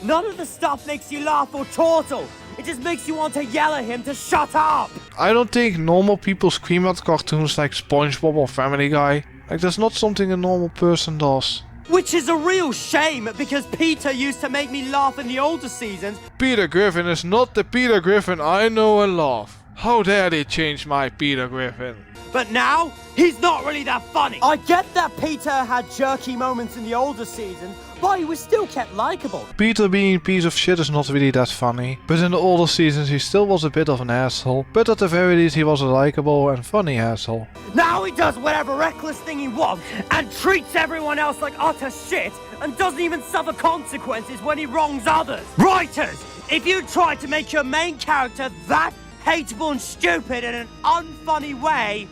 None of the stuff makes you laugh or chortle. It just makes you want to yell at him to shut up. I don't think normal people scream at cartoons like SpongeBob or Family Guy. Like, that's not something a normal person does. Which is a real shame, because Peter used to make me laugh in the older seasons. Peter Griffin is not the Peter Griffin I know and love. How dare they change my Peter Griffin? But now, he's not really that funny. I get that Peter had jerky moments in the older seasons, but he was still kept likable. Peter being a piece of shit is not really that funny, but in the older seasons he still was a bit of an asshole, but at the very least he was a likable and funny asshole. Now he does whatever reckless thing he wants, and treats everyone else like utter shit, and doesn't even suffer consequences when he wrongs others. Writers, if you try to make your main character that hateable and stupid in an unfunny way,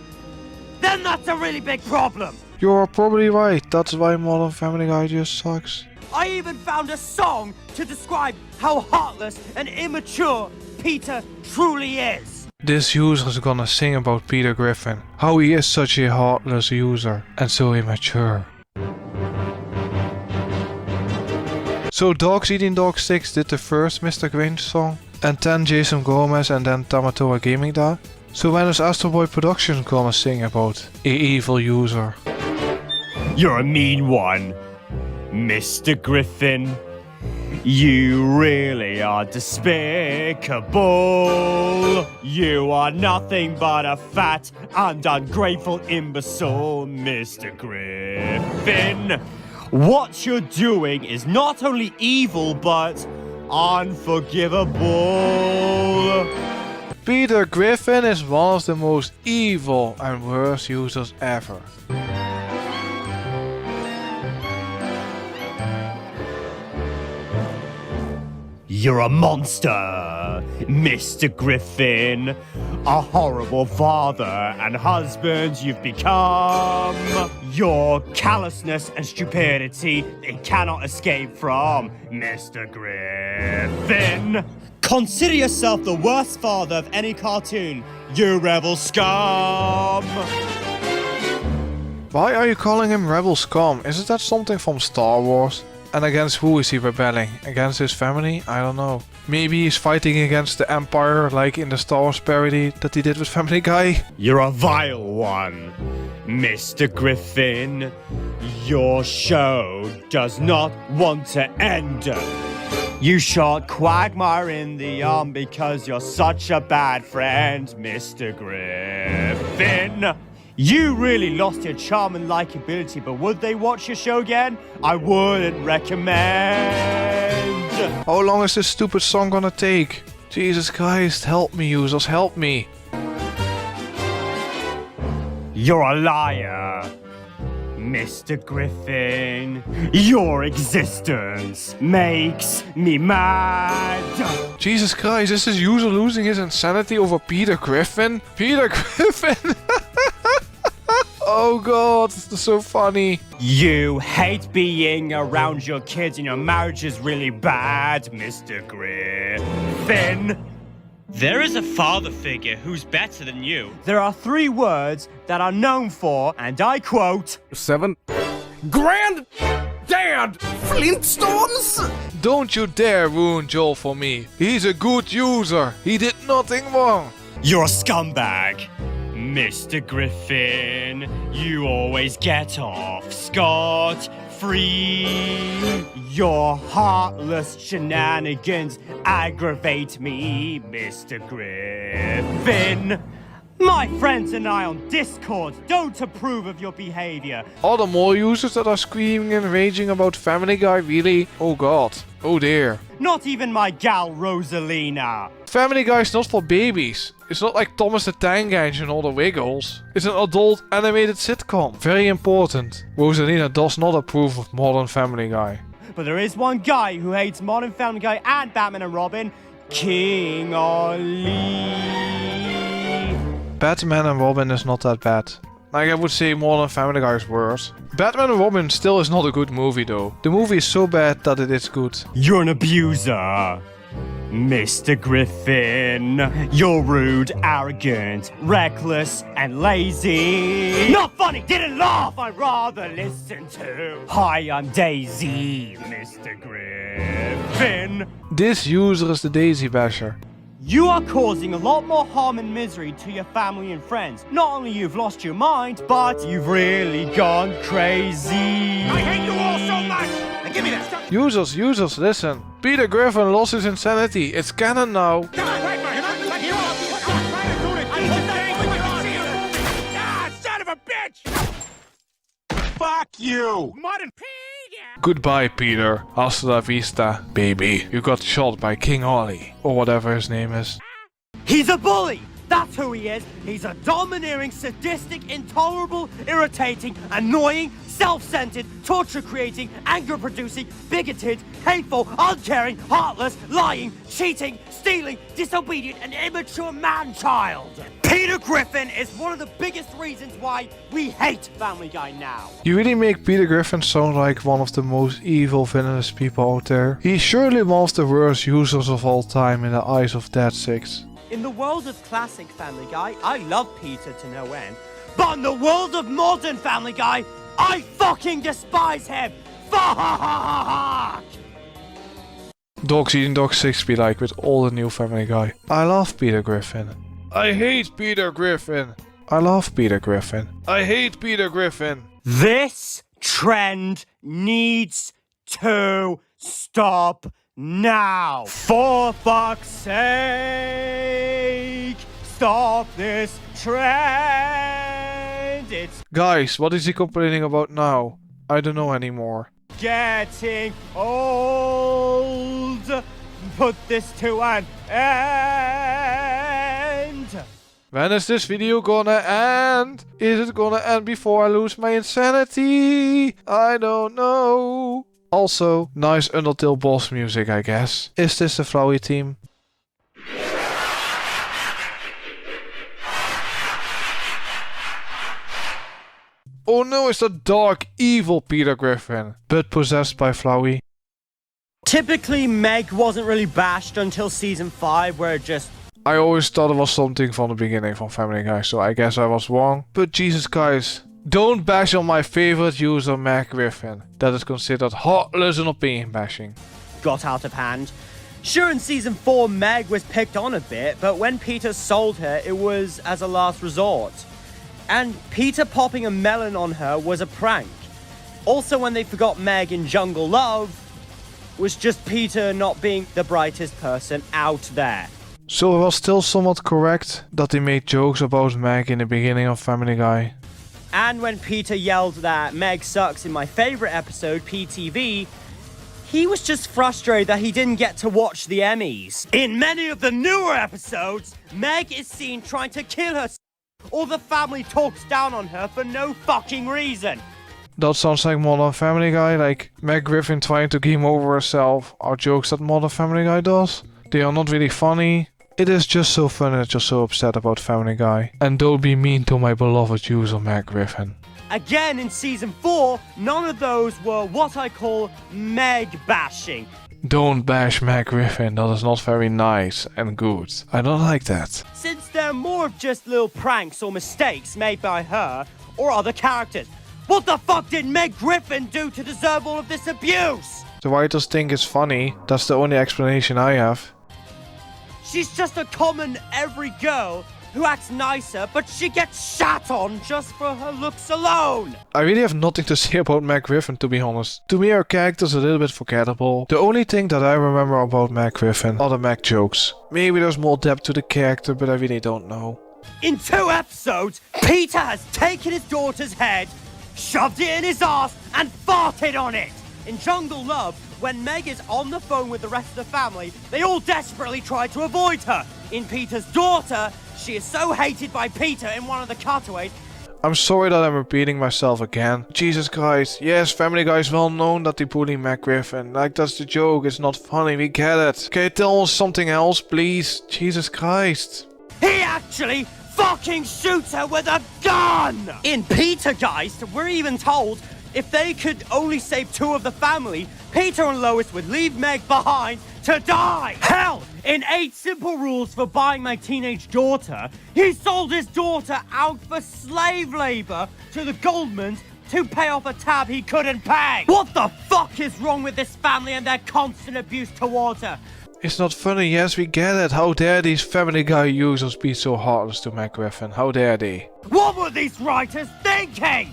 then that's a really big problem. You are probably right, that's why Modern Family Guy just sucks. I even found a song to describe how heartless and immature Peter truly is. This user is gonna sing about Peter Griffin, how he is such a heartless user and so immature. So Dogs Eating Dogs 6 did the first Mr. Grinch song, and then Jason Gomez and then Tamatoa Gaming Da. So when is Astro Boy Production gonna sing about a evil user? You're a mean one, Mr. Griffin. You really are despicable. You are nothing but a fat and ungrateful imbecile, Mr. Griffin. What you're doing is not only evil, but unforgivable. Peter Griffin is one of the most evil and worst users ever. You're a monster, Mr. Griffin. A horrible father and husband you've become. Your callousness and stupidity they cannot escape from, Mr. Griffin. Consider yourself the worst father of any cartoon, you rebel scum. Why are you calling him Rebel Scum? Isn't that something from Star Wars? And against who is he rebelling? Against his family? I don't know. Maybe he's fighting against the Empire like in the Star Wars parody that he did with Family Guy? You're a vile one, Mr. Griffin. Your show does not want to end. You shot Quagmire in the arm because you're such a bad friend, Mr. Griffin. You really lost your charm and likability, but would they watch your show again? I wouldn't recommend. How long is this stupid song gonna take? Jesus Christ, help me users, help me. You're a liar, Mr. Griffin. Your existence makes me mad. Jesus Christ, is this user losing his insanity over Peter Griffin? Peter Griffin! Oh god, this is so funny. You hate being around your kids and your marriage is really bad, Mr. Griffin. There is a father figure who's better than you. There are 3 words that are known for, and I quote, 7. Granddad Flintstones? Don't you dare ruin Joel for me. He's a good user. He did nothing wrong. you're a scumbag. Mr. Griffin, you always get off scot-free. Your heartless shenanigans aggravate me, Mr. Griffin. My friends and I on Discord don't approve of your behavior. Are there more users that are screaming and raging about Family Guy, really? Oh god. Oh dear. Not even my gal Rosalina. Family Guy is not for babies. It's not like Thomas the Tank Engine or the Wiggles. It's an adult animated sitcom. Very important. Rosalina does not approve of modern Family Guy. But there is one guy who hates modern Family Guy and Batman and Robin. King Ollie. Batman and Robin is not that bad. Like I would say Modern Family Guy is worse. Batman and Robin still is not a good movie though. The movie is so bad that it is good. You're an abuser, Mr. Griffin. You're rude, arrogant, reckless, and lazy. Not funny, didn't laugh. I'd rather listen to. Hi, I'm Daisy, Mr. Griffin. This user is the Daisy Basher. You are causing a lot more harm and misery to your family and friends. Not only you've lost your mind, but you've really gone crazy. I hate you all so much! Now give me that stuff! Users, listen. Peter Griffin lost his insanity. It's canon now. Son of a bitch! Fuck you! Modern Peter! Goodbye, Peter. Hasta la vista, baby. You got shot by King Ollie, or whatever his name is. He's a bully! That's who he is! He's a domineering, sadistic, intolerable, irritating, annoying, self-centered, torture-creating, anger-producing, bigoted, hateful, uncaring, heartless, lying, cheating, stealing, disobedient, and immature man-child! Peter Griffin is one of the biggest reasons why we hate Family Guy now. You really make Peter Griffin sound like one of the most evil, villainous people out there. He's surely one of the worst users of all time in the eyes of Dead Six. In the world of classic Family Guy, I love Peter to no end. But in the world of modern Family Guy, I fucking despise him! Fuck! Dogs eating Dog 6 be like with all the new Family Guy. I love Peter Griffin. I hate Peter Griffin. I love Peter Griffin. I hate Peter Griffin. This trend needs to stop now. For fuck's sake, stop this trend. It's Guys, what is he complaining about now? I don't know anymore. getting old. Put this to an end. When is this video gonna end? Is it gonna end before I lose my insanity? I don't know. Also, nice Undertale boss music, I guess. Is this the Flowey team? Oh no, it's the dark, evil Peter Griffin, but possessed by Flowey. Typically, Meg wasn't really bashed until season 5, where it just... I always thought it was something from the beginning from Family Guy, so I guess I was wrong. But Jesus guys, don't bash on my favorite user Meg Griffin. That is considered heartless and opinion bashing. got out of hand. Sure, in season 4, Meg was picked on a bit, but when Peter sold her, it was as a last resort. And Peter popping a melon on her was a prank. Also, when they forgot Meg in Jungle Love, was just Peter not being the brightest person out there. So it was still somewhat correct that they made jokes about Meg in the beginning of Family Guy. And when Peter yelled that Meg sucks in my favorite episode, PTV, he was just frustrated that he didn't get to watch the Emmys. In many of the newer episodes, Meg is seen trying to kill herself, or the family talks down on her for no fucking reason. That sounds like Modern Family Guy, like Meg Griffin trying to game over herself, are jokes that Modern Family Guy does. They are not really funny. It is just so funny that you're so upset about Family Guy. And don't be mean to my beloved user Meg Griffin. Again, in season 4, none of those were what I call Meg bashing. Don't bash Meg Griffin, that is not very nice and good. I don't like that. Since they're more of just little pranks or mistakes made by her or other characters. What the fuck did Meg Griffin do to deserve all of this abuse? The writers think it's funny, that's the only explanation I have. She's just a common every girl who acts nicer, but she gets shat on just for her looks alone. I really have nothing to say about Meg Griffin, to be honest. To me her character's a little bit forgettable. The only thing that I remember about Meg Griffin are the Meg jokes. Maybe there's more depth to the character, but I really don't know. In 2 episodes, Peter has taken his daughter's head, shoved it in his ass, and farted on it. In Jungle Love, when Meg is on the phone with the rest of the family, they all desperately try to avoid her. In Peter's Daughter, she is so hated by Peter in one of the cutaways. I'm sorry that I'm repeating myself again. Jesus Christ. Yes, Family Guy is well known that they bully Meg Griffin. Like, that's the joke. It's not funny. We get it. Can you tell us something else, please? Jesus Christ. He actually fucking shoots her with a gun! In Petergeist, we're even told if they could only save 2 of the family, Peter and Lois would leave Meg behind to die! Hell! In 8 Simple Rules for Buying My Teenage Daughter, he sold his daughter out for slave labor to the Goldmans to pay off a tab he couldn't pay! What the fuck is wrong with this family and their constant abuse towards her? It's not funny, yes, we get it. How dare these Family Guy users be so heartless to Meg Griffin? How dare they? What were these writers thinking?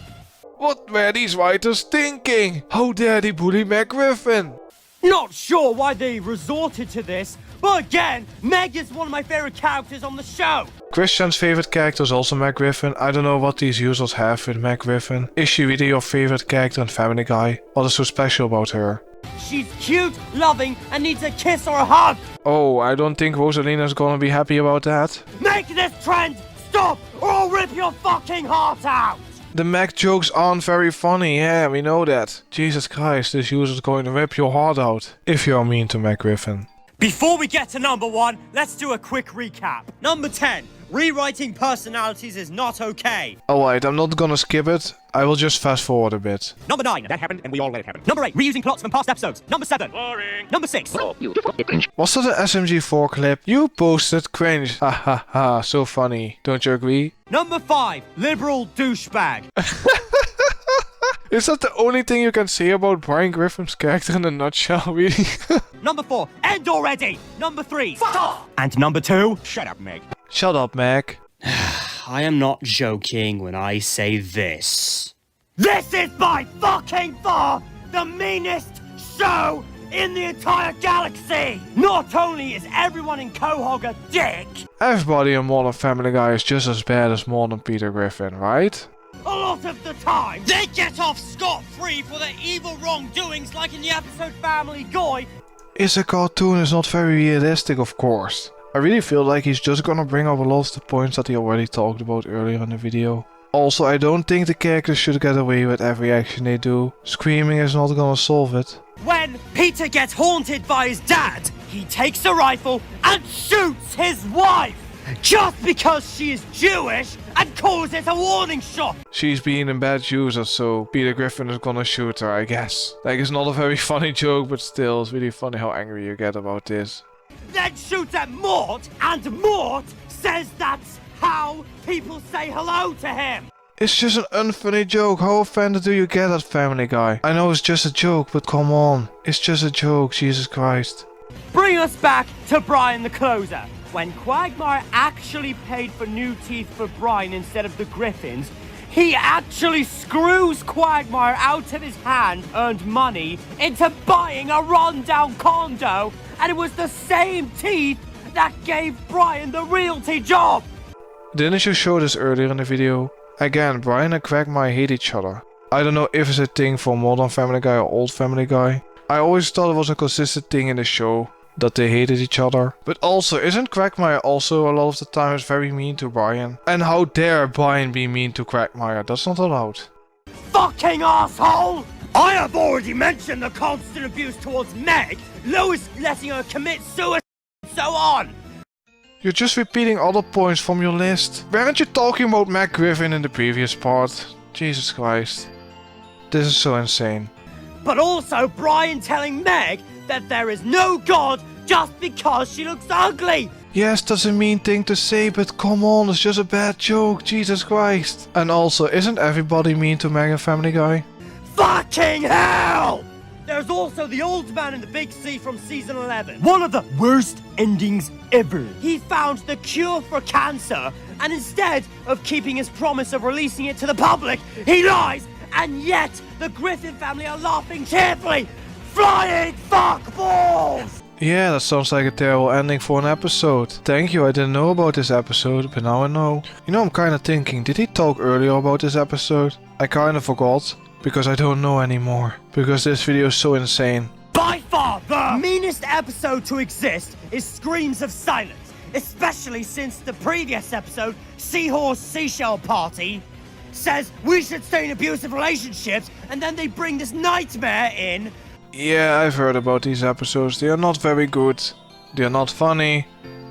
What were these writers thinking? How dare they bully Meg Griffin? Not sure why they resorted to this, but again, Meg is one of my favorite characters on the show. Christian's favorite character is also Meg Griffin. I don't know what these users have with Meg Griffin. Is she really your favorite character in Family Guy? What is so special about her? She's cute, loving, and needs a kiss or a hug. Oh, I don't think Rosalina is gonna be happy about that. Make this trend stop, or I'll rip your fucking heart out. The Meg jokes aren't very funny, yeah, we know that. Jesus Christ, this user's going to rip your heart out. If you're mean to Meg Griffin. Before we get to number 1, let's do a quick recap. Number 10, rewriting personalities is not okay. Alright, I'm not gonna skip it. I will just fast forward a bit. Number 9, That happened and we all let it happen. Number 8, reusing plots from past episodes. Number 7, Boring. Number 6, Was that an SMG4 clip? You posted cringe. Ha ha ha, so funny. Don't you agree? Number 5, liberal douchebag. Is that the only thing you can say about Brian Griffin's character in a nutshell, really? Number 4, end already. Number 3, fuck off. And number 2, Shut up, Meg. Shut up, Meg. I am not joking when I say this. This is by fucking far the meanest show in the entire galaxy! Not only is everyone in Quahog a dick, Everybody in Modern Family Guy is just as bad as Modern Peter Griffin, right? a lot of the time, They get off scot-free for their evil wrongdoings like in the episode Family Guy. It's a cartoon, it's not very realistic, of course. I really feel like he's just gonna bring up a lot of the points that he already talked about earlier in the video. Also, I don't think the characters should get away with every action they do. Screaming is not gonna solve it. when Peter gets haunted by his dad, he takes a rifle and shoots his wife! Just because she is Jewish and calls it a warning shot! She's being a bad user, so Peter Griffin is gonna shoot her, I guess. Like, it's not a very funny joke, but still, it's really funny how angry you get about this. Then shoots at Mort, and Mort says that's how people say hello to him! It's just an unfunny joke. How offended do you get at Family Guy? I know it's just a joke, but come on. It's just a joke, Jesus Christ. Bring us back to Brian the Closer. When Quagmire actually paid for new teeth for Brian instead of the Griffins, he actually screws Quagmire out of his hand-earned money into buying a rundown condo, and it was the same teeth that gave Brian the realty job! Didn't you show this earlier in the video? Again, Brian and Quagmire hate each other. I don't know if it's a thing for Modern Family Guy or Old Family Guy. I always thought it was a consistent thing in the show, that they hated each other. But also, isn't Quagmire also a lot of the times very mean to Brian? And how dare Brian be mean to Quagmire? That's not allowed. Fucking asshole! I have already mentioned the constant abuse towards Meg, Lois letting her commit suicide, and so on! You're just repeating other points from your list. Weren't you talking about Meg Griffin in the previous part? Jesus Christ. This is so insane. But also Brian telling Meg that there is no God just because she looks ugly! Yes, that's a mean thing to say, but come on, it's just a bad joke, Jesus Christ. And also, isn't everybody mean to Meg and Family Guy? Fucking hell! There's also the old man in the big sea from season 11. One of the worst endings ever. He found the cure for cancer, and instead of keeping his promise of releasing it to the public, he lies, and yet the Griffin family are laughing cheerfully. Flying fuckballs! Yeah, that sounds like a terrible ending for an episode. Thank you, I didn't know about this episode, but now I know. You know, I'm kinda thinking, did he talk earlier about this episode? I kinda forgot. Because I don't know anymore. Because this video is so insane. By far, the meanest episode to exist is Screams of Silence. Especially since the previous episode, Seahorse Seashell Party, says we should stay in abusive relationships, and then they bring this nightmare in. Yeah, I've heard about these episodes. They are not very good. They are not funny.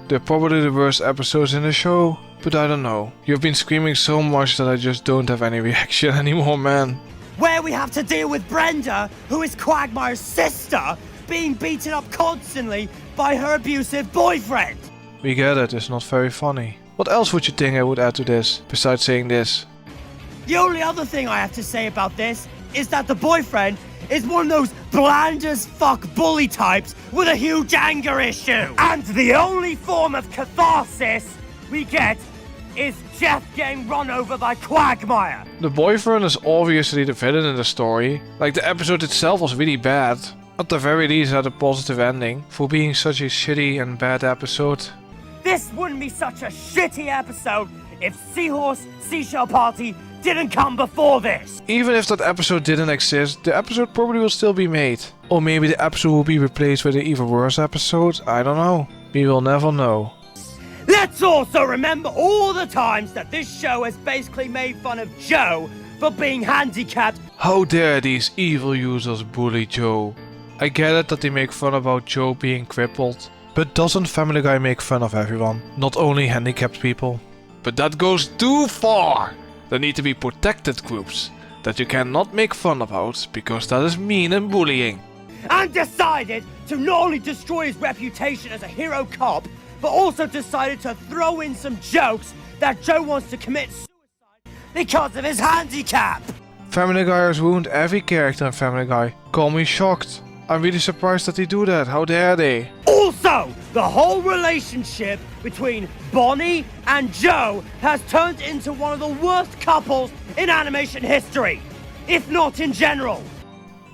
They're probably the worst episodes in the show. But I don't know. You've been screaming so much that I just don't have any reaction anymore, man. Where we have to deal with Brenda, who is Quagmire's sister, being beaten up constantly by her abusive boyfriend. We get it, it's not very funny. What else would you think I would add to this, besides saying this? The only other thing I have to say about this is that the boyfriend is one of those bland as fuck bully types with a huge anger issue. And the only form of catharsis we get is Jeff getting run over by Quagmire. The boyfriend is obviously the villain in the story. Like, the episode itself was really bad. At the very least, it had a positive ending for being such a shitty and bad episode. This wouldn't be such a shitty episode if Seahorse Seashell Party didn't come before this. Even if that episode didn't exist, the episode probably will still be made. Or maybe the episode will be replaced with an even worse episode. I don't know. We will never know. Let's also remember all the times that this show has basically made fun of Joe for being handicapped. How dare these evil users bully Joe? I get it that they make fun about Joe being crippled, but doesn't Family Guy make fun of everyone, not only handicapped people? But that goes too far! There need to be protected groups that you cannot make fun about, because that is mean and bullying. And decided to not only destroy his reputation as a hero cop, but also decided to throw in some jokes that Joe wants to commit suicide because of his handicap. Family Guy has ruined every character in Family Guy. Call me shocked. I'm really surprised that they do that. How dare they? Also, the whole relationship between Bonnie and Joe has turned into one of the worst couples in animation history, if not in general.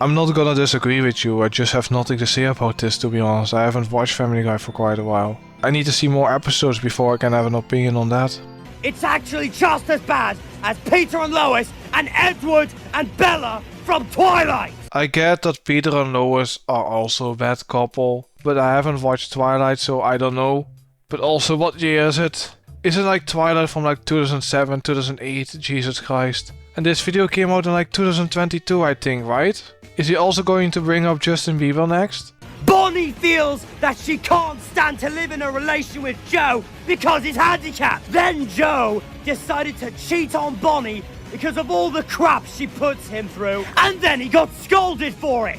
I'm not gonna disagree with you, I just have nothing to say about this, to be honest. I haven't watched Family Guy for quite a while. I need to see more episodes before I can have an opinion on that. It's actually just as bad as Peter and Lois and Edward and Bella from Twilight. I get that Peter and Lois are also a bad couple, but I haven't watched Twilight, so I don't know. But also, what year is it? Is it like Twilight from like 2007, 2008? Jesus Christ. And this video came out in like 2022, I think, right? Is he also going to bring up Justin Bieber next? Bonnie feels that she can't stand to live in a relation with Joe because he's handicapped. Then Joe decided to cheat on Bonnie because of all the crap she puts him through, and then he got scolded for it.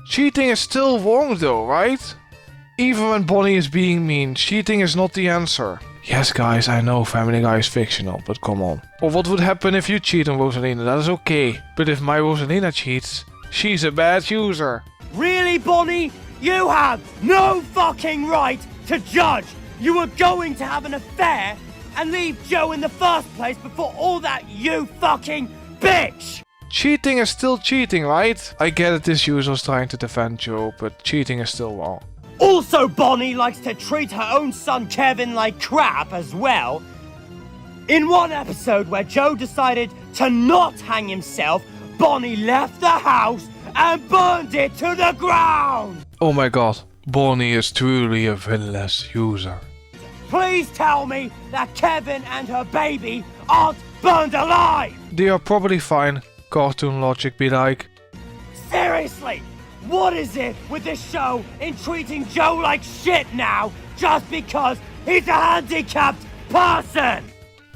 Cheating is still wrong though, right? Even when Bonnie is being mean, cheating is not the answer. Yes guys, I know Family Guy is fictional, but come on. Or what would happen if you cheat on Rosalina? That is okay. But if my Rosalina cheats, she's a bad user. Really, Bonnie? You have no fucking right to judge. You were going to have an affair and leave Joe in the first place before all that, you fucking bitch! Cheating is still cheating, right? I get it, this user was trying to defend Joe, but cheating is still wrong. Also, Bonnie likes to treat her own son Kevin like crap as well. In one episode where Joe decided to not hang himself, Bonnie left the house and burned it to the ground! Oh my god, Bonnie is truly a villainous user. Please tell me that Kevin and her baby aren't burned alive! They are probably fine, cartoon logic be like. Seriously, what is it with this show in treating Joe like shit now just because he's a handicapped person?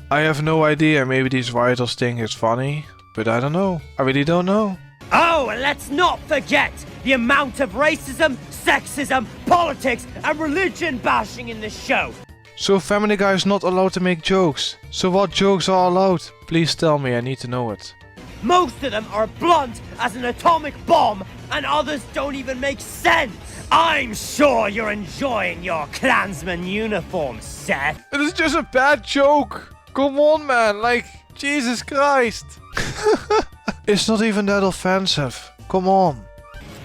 I have no idea, maybe these writers think it's funny, but I don't know. I really don't know. Oh, and let's not forget the amount of racism, sexism, politics, and religion bashing in this show. So Family Guy is not allowed to make jokes. So what jokes are allowed? Please tell me, I need to know it. Most of them are blunt as an atomic bomb, and others don't even make sense. I'm sure you're enjoying your Klansman uniform, Seth. It is just a bad joke. Come on, man, like, Jesus Christ. It's not even that offensive. Come on.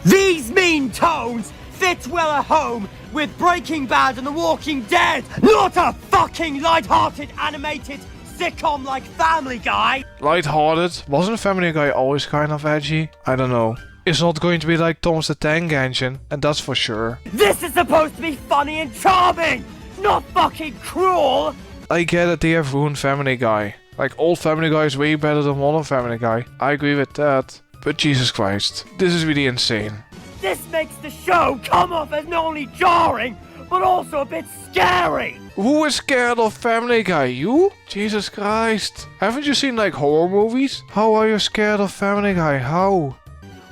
These mean tones fit well at home with Breaking Bad and The Walking Dead, not a fucking light-hearted animated sitcom like Family Guy. Light-hearted? Wasn't Family Guy always kind of edgy? I don't know. It's not going to be like Thomas the Tank Engine, and that's for sure. This is supposed to be funny and charming, not fucking cruel. I get it, they have ruined Family Guy. Like, old Family Guy is way better than modern Family Guy. I agree with that. But Jesus Christ, this is really insane. This makes the show come off as not only jarring, but also a bit scary. Who is scared of Family Guy? You? Jesus Christ. Haven't you seen like horror movies? How are you scared of Family Guy? How?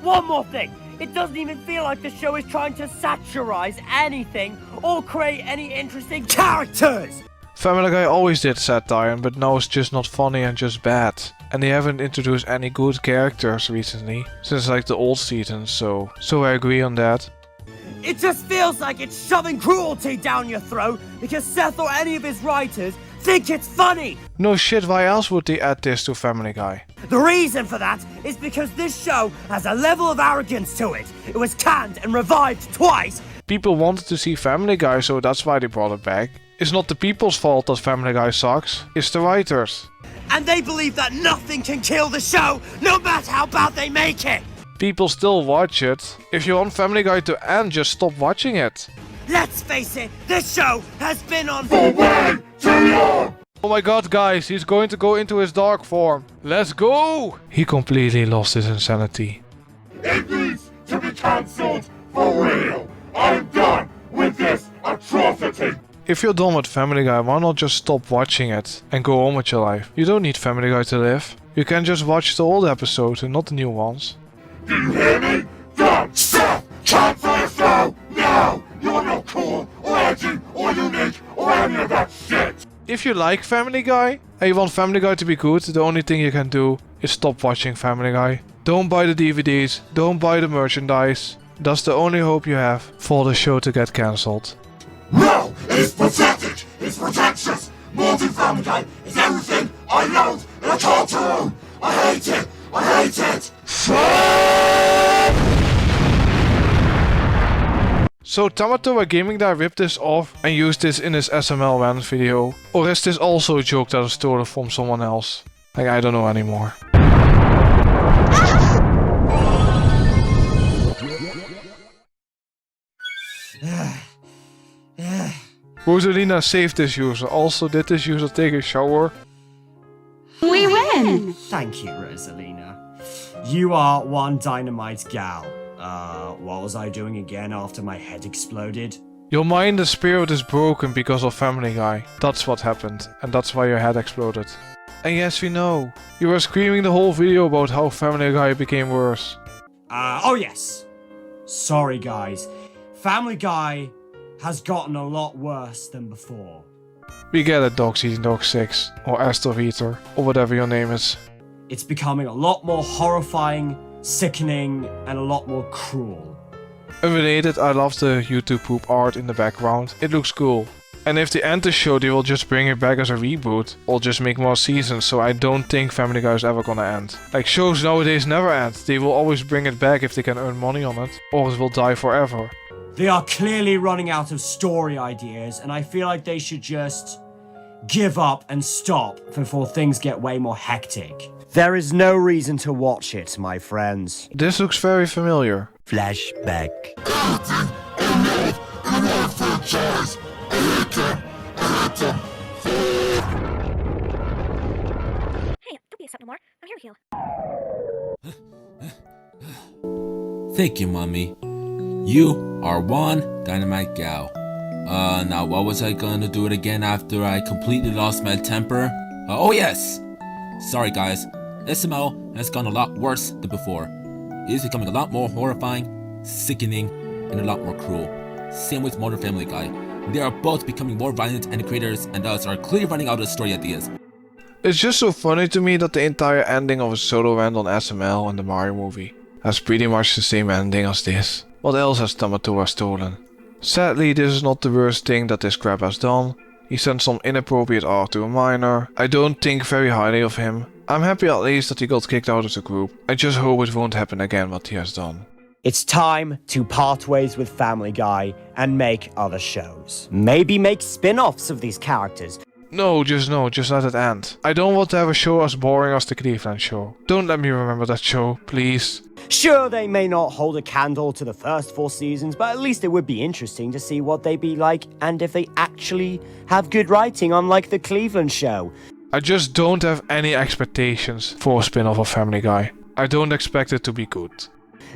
One more thing. It doesn't even feel like the show is trying to satirize anything or create any interesting characters. Family Guy always did satire, but now it's just not funny and just bad. And they haven't introduced any good characters recently, since like the old seasons, so I agree on that. It just feels like it's shoving cruelty down your throat because Seth or any of his writers think it's funny. No shit, why else would they add this to Family Guy? The reason for that is because this show has a level of arrogance to it. It was canned and revived twice. People wanted to see Family Guy, so that's why they brought it back. It's not the people's fault that Family Guy sucks, it's the writers. And they believe that nothing can kill the show, no matter how bad they make it. People still watch it. If you want Family Guy to end, just stop watching it. Let's face it, this show has been on For way too long! Oh my god, guys, he's going to go into his dark form. Let's go! He completely lost his insanity. It needs to be cancelled for real! I'm done with this atrocity! If you're done with Family Guy, why not just stop watching it and go on with your life? You don't need Family Guy to live. You can just watch the old episodes and not the new ones. Do you hear me? Done! Stop! Cancel the show! Now! You're not cool, or edgy, or unique, or any of that shit! If you like Family Guy and you want Family Guy to be good, the only thing you can do is stop watching Family Guy. Don't buy the DVDs, don't buy the merchandise. That's the only hope you have for the show to get cancelled. No, it's pathetic, it's pretentious. Morty Family Guy is everything I loathe in a cartoon. I hate it, I hate it. So Tamatoa Gaming Guy ripped this off and used this in his SML rant video? Or is this also a joke that was stolen from someone else? Like, I don't know anymore. Rosalina saved this user. Also, did this user take a shower? We win! Thank you, Rosalina. You are one dynamite gal. What was I doing again after my head exploded? Your mind and spirit is broken because of Family Guy. That's what happened, and that's why your head exploded. And yes, we know. You were screaming the whole video about how Family Guy became worse. Oh yes. Sorry, guys. Family Guy has gotten a lot worse than before. We get it, Dogs Eating Dog 6, or Astor Eater, or whatever your name is. It's becoming a lot more horrifying, sickening, and a lot more cruel. Unrelated, I love the YouTube poop art in the background. It looks cool. And if they end the show, they will just bring it back as a reboot, or just make more seasons, so I don't think Family Guy is ever gonna end. Like, shows nowadays never end. They will always bring it back if they can earn money on it, or it will die forever. They are clearly running out of story ideas, and I feel like they should just give up and stop before things get way more hectic. There is no reason to watch it, my friends. This looks very familiar. Flashback. Hey, don't be upset no more. I'm here to heal. Thank you, Mommy. You are one dynamite gal. Now what was I gonna do it again after I completely lost my temper? Oh yes! Sorry guys, SML has gone a lot worse than before. It is becoming a lot more horrifying, sickening, and a lot more cruel. Same with Modern Family Guy. They are both becoming more violent, and the creators and us are clearly running out of story ideas. It's just so funny to me that the entire ending of a solo rant on SML and the Mario movie has pretty much the same ending as this. What else has Tamatoa stolen? Sadly, this is not the worst thing that this crap has done. He sent some inappropriate art to a minor. I don't think very highly of him. I'm happy at least that he got kicked out of the group. I just hope it won't happen again what he has done. It's time to part ways with Family Guy and make other shows. Maybe make spin-offs of these characters. No, just let it end. I don't want to have a show as boring as the Cleveland show. Don't let me remember that show, please. Sure, they may not hold a candle to the first 4 seasons, but at least it would be interesting to see what they'd be like and if they actually have good writing, unlike the Cleveland show. I just don't have any expectations for a spin-off of Family Guy. I don't expect it to be good.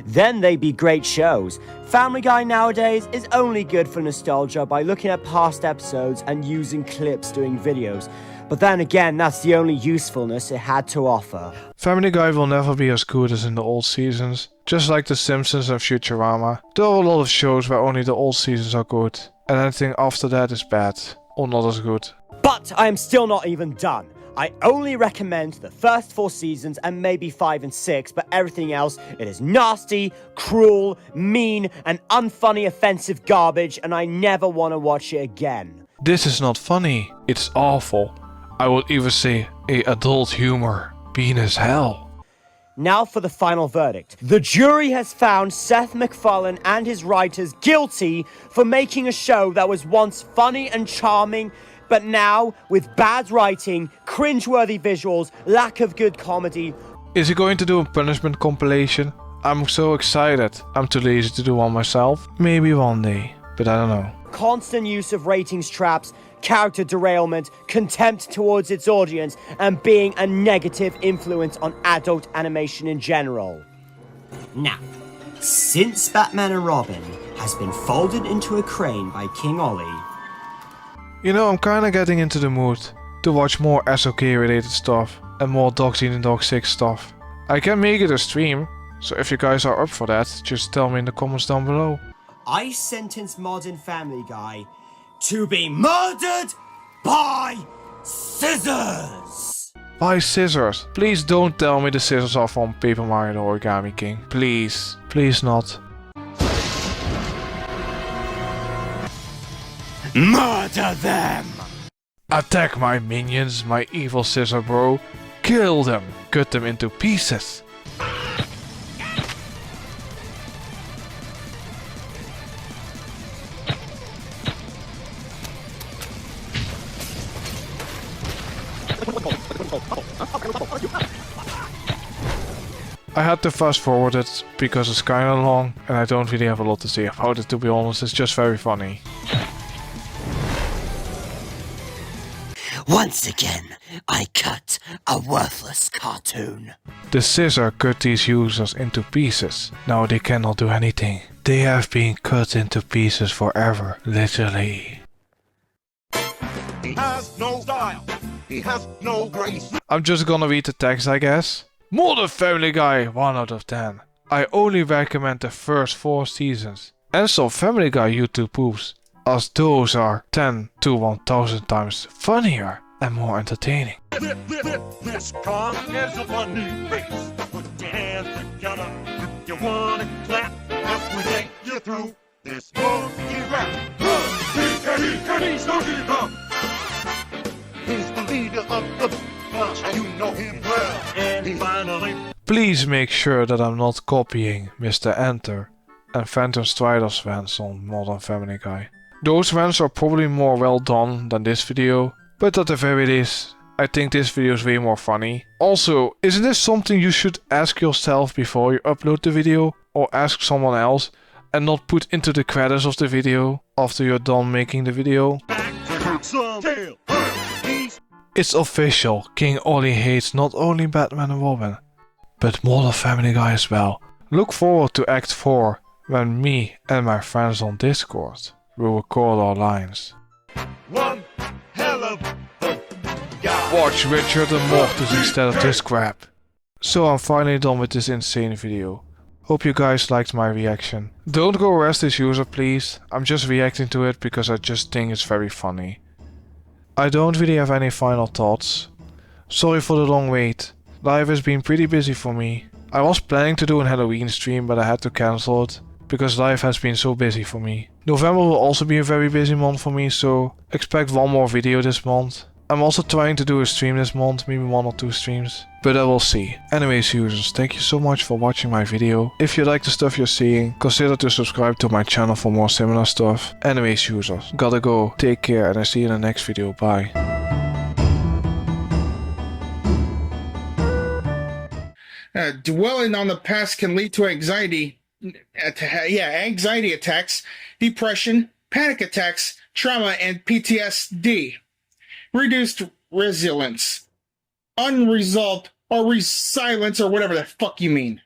Then they'd be great shows. Family Guy nowadays is only good for nostalgia by looking at past episodes and using clips doing videos. But then again, that's the only usefulness it had to offer. Family Guy will never be as good as in the old seasons. Just like The Simpsons and Futurama. There are a lot of shows where only the old seasons are good. And anything after that is bad. Or not as good. But I am still not even done. I only recommend the first 4 seasons and maybe 5 and 6, but everything else, it is nasty, cruel, mean, and unfunny offensive garbage, and I never want to watch it again. This is not funny. It's awful. I would even say adult humor. Being as hell. Now for the final verdict. The jury has found Seth MacFarlane and his writers guilty for making a show that was once funny and charming, but now, with bad writing, cringeworthy visuals, lack of good comedy. Is he going to do a punishment compilation? I'm so excited. I'm too lazy to do one myself. Maybe one day, but I don't know. Constant use of ratings traps, character derailment, contempt towards its audience, and being a negative influence on adult animation in general. Now, since Batman and Robin has been folded into a crane by King Ollie, you know, I'm kinda getting into the mood to watch more SOK related stuff and more Dogs Eating Dog 6 stuff. I can make it a stream, so if you guys are up for that, just tell me in the comments down below. I sentence Modern Family Guy to be murdered by scissors! By scissors. Please don't tell me the scissors are from Paper Mario the Origami King. Please. Please not. Murder them! Attack my minions, my evil scissor bro. Kill them, cut them into pieces. I had to fast forward it because it's kinda long and I don't really have a lot to say about it, to be honest. It's just very funny. Once again, I cut a worthless cartoon. The scissor cut these users into pieces. Now they cannot do anything. They have been cut into pieces forever, literally. He has no style. He has no grace. I'm just gonna read the text, I guess. Modern Family Guy, 1 out of 10. I only recommend the first 4 seasons. And some Family Guy YouTube poofs, as those are 10 to 1000 times funnier and more entertaining. This car is a funny face. Put your hands together if you wanna clap as we take you through this monkey rap. He's no leader. He's the leader of the bunch, and you know him well. And he finally... Please make sure that I'm not copying Mr. Enter and Phantom Strider's vans on Modern Family Guy. Those vans are probably more well done than this video, but at the very least, I think this video is way more funny. Also, isn't this something you should ask yourself before you upload the video, or ask someone else, and not put into the credits of the video after you're done making the video? It's official, King Ollie hates not only Batman and Robin, but Modern Family Guy as well. Look forward to Act 4, when me and my friends on Discord will record our lines. One hell of a guy. Watch Richard and Mortis instead of this crap. So I'm finally done with this insane video. Hope you guys liked my reaction. Don't go arrest this user please, I'm just reacting to it because I just think it's very funny. I don't really have any final thoughts. Sorry for the long wait. Life has been pretty busy for me. I was planning to do an Halloween stream but I had to cancel it because life has been so busy for me. November will also be a very busy month for me, so expect one more video this month. I'm also trying to do a stream this month, maybe 1 or 2 streams, but I will see. Anyways users, thank you so much for watching my video. If you like the stuff you're seeing, consider to subscribe to my channel for more similar stuff. Anyways users, gotta go, take care and I see you in the next video, bye. Dwelling on the past can lead to anxiety. Anxiety attacks, depression, panic attacks, trauma, and PTSD. Reduced resilience. Unresolved or resilience or whatever the fuck you mean.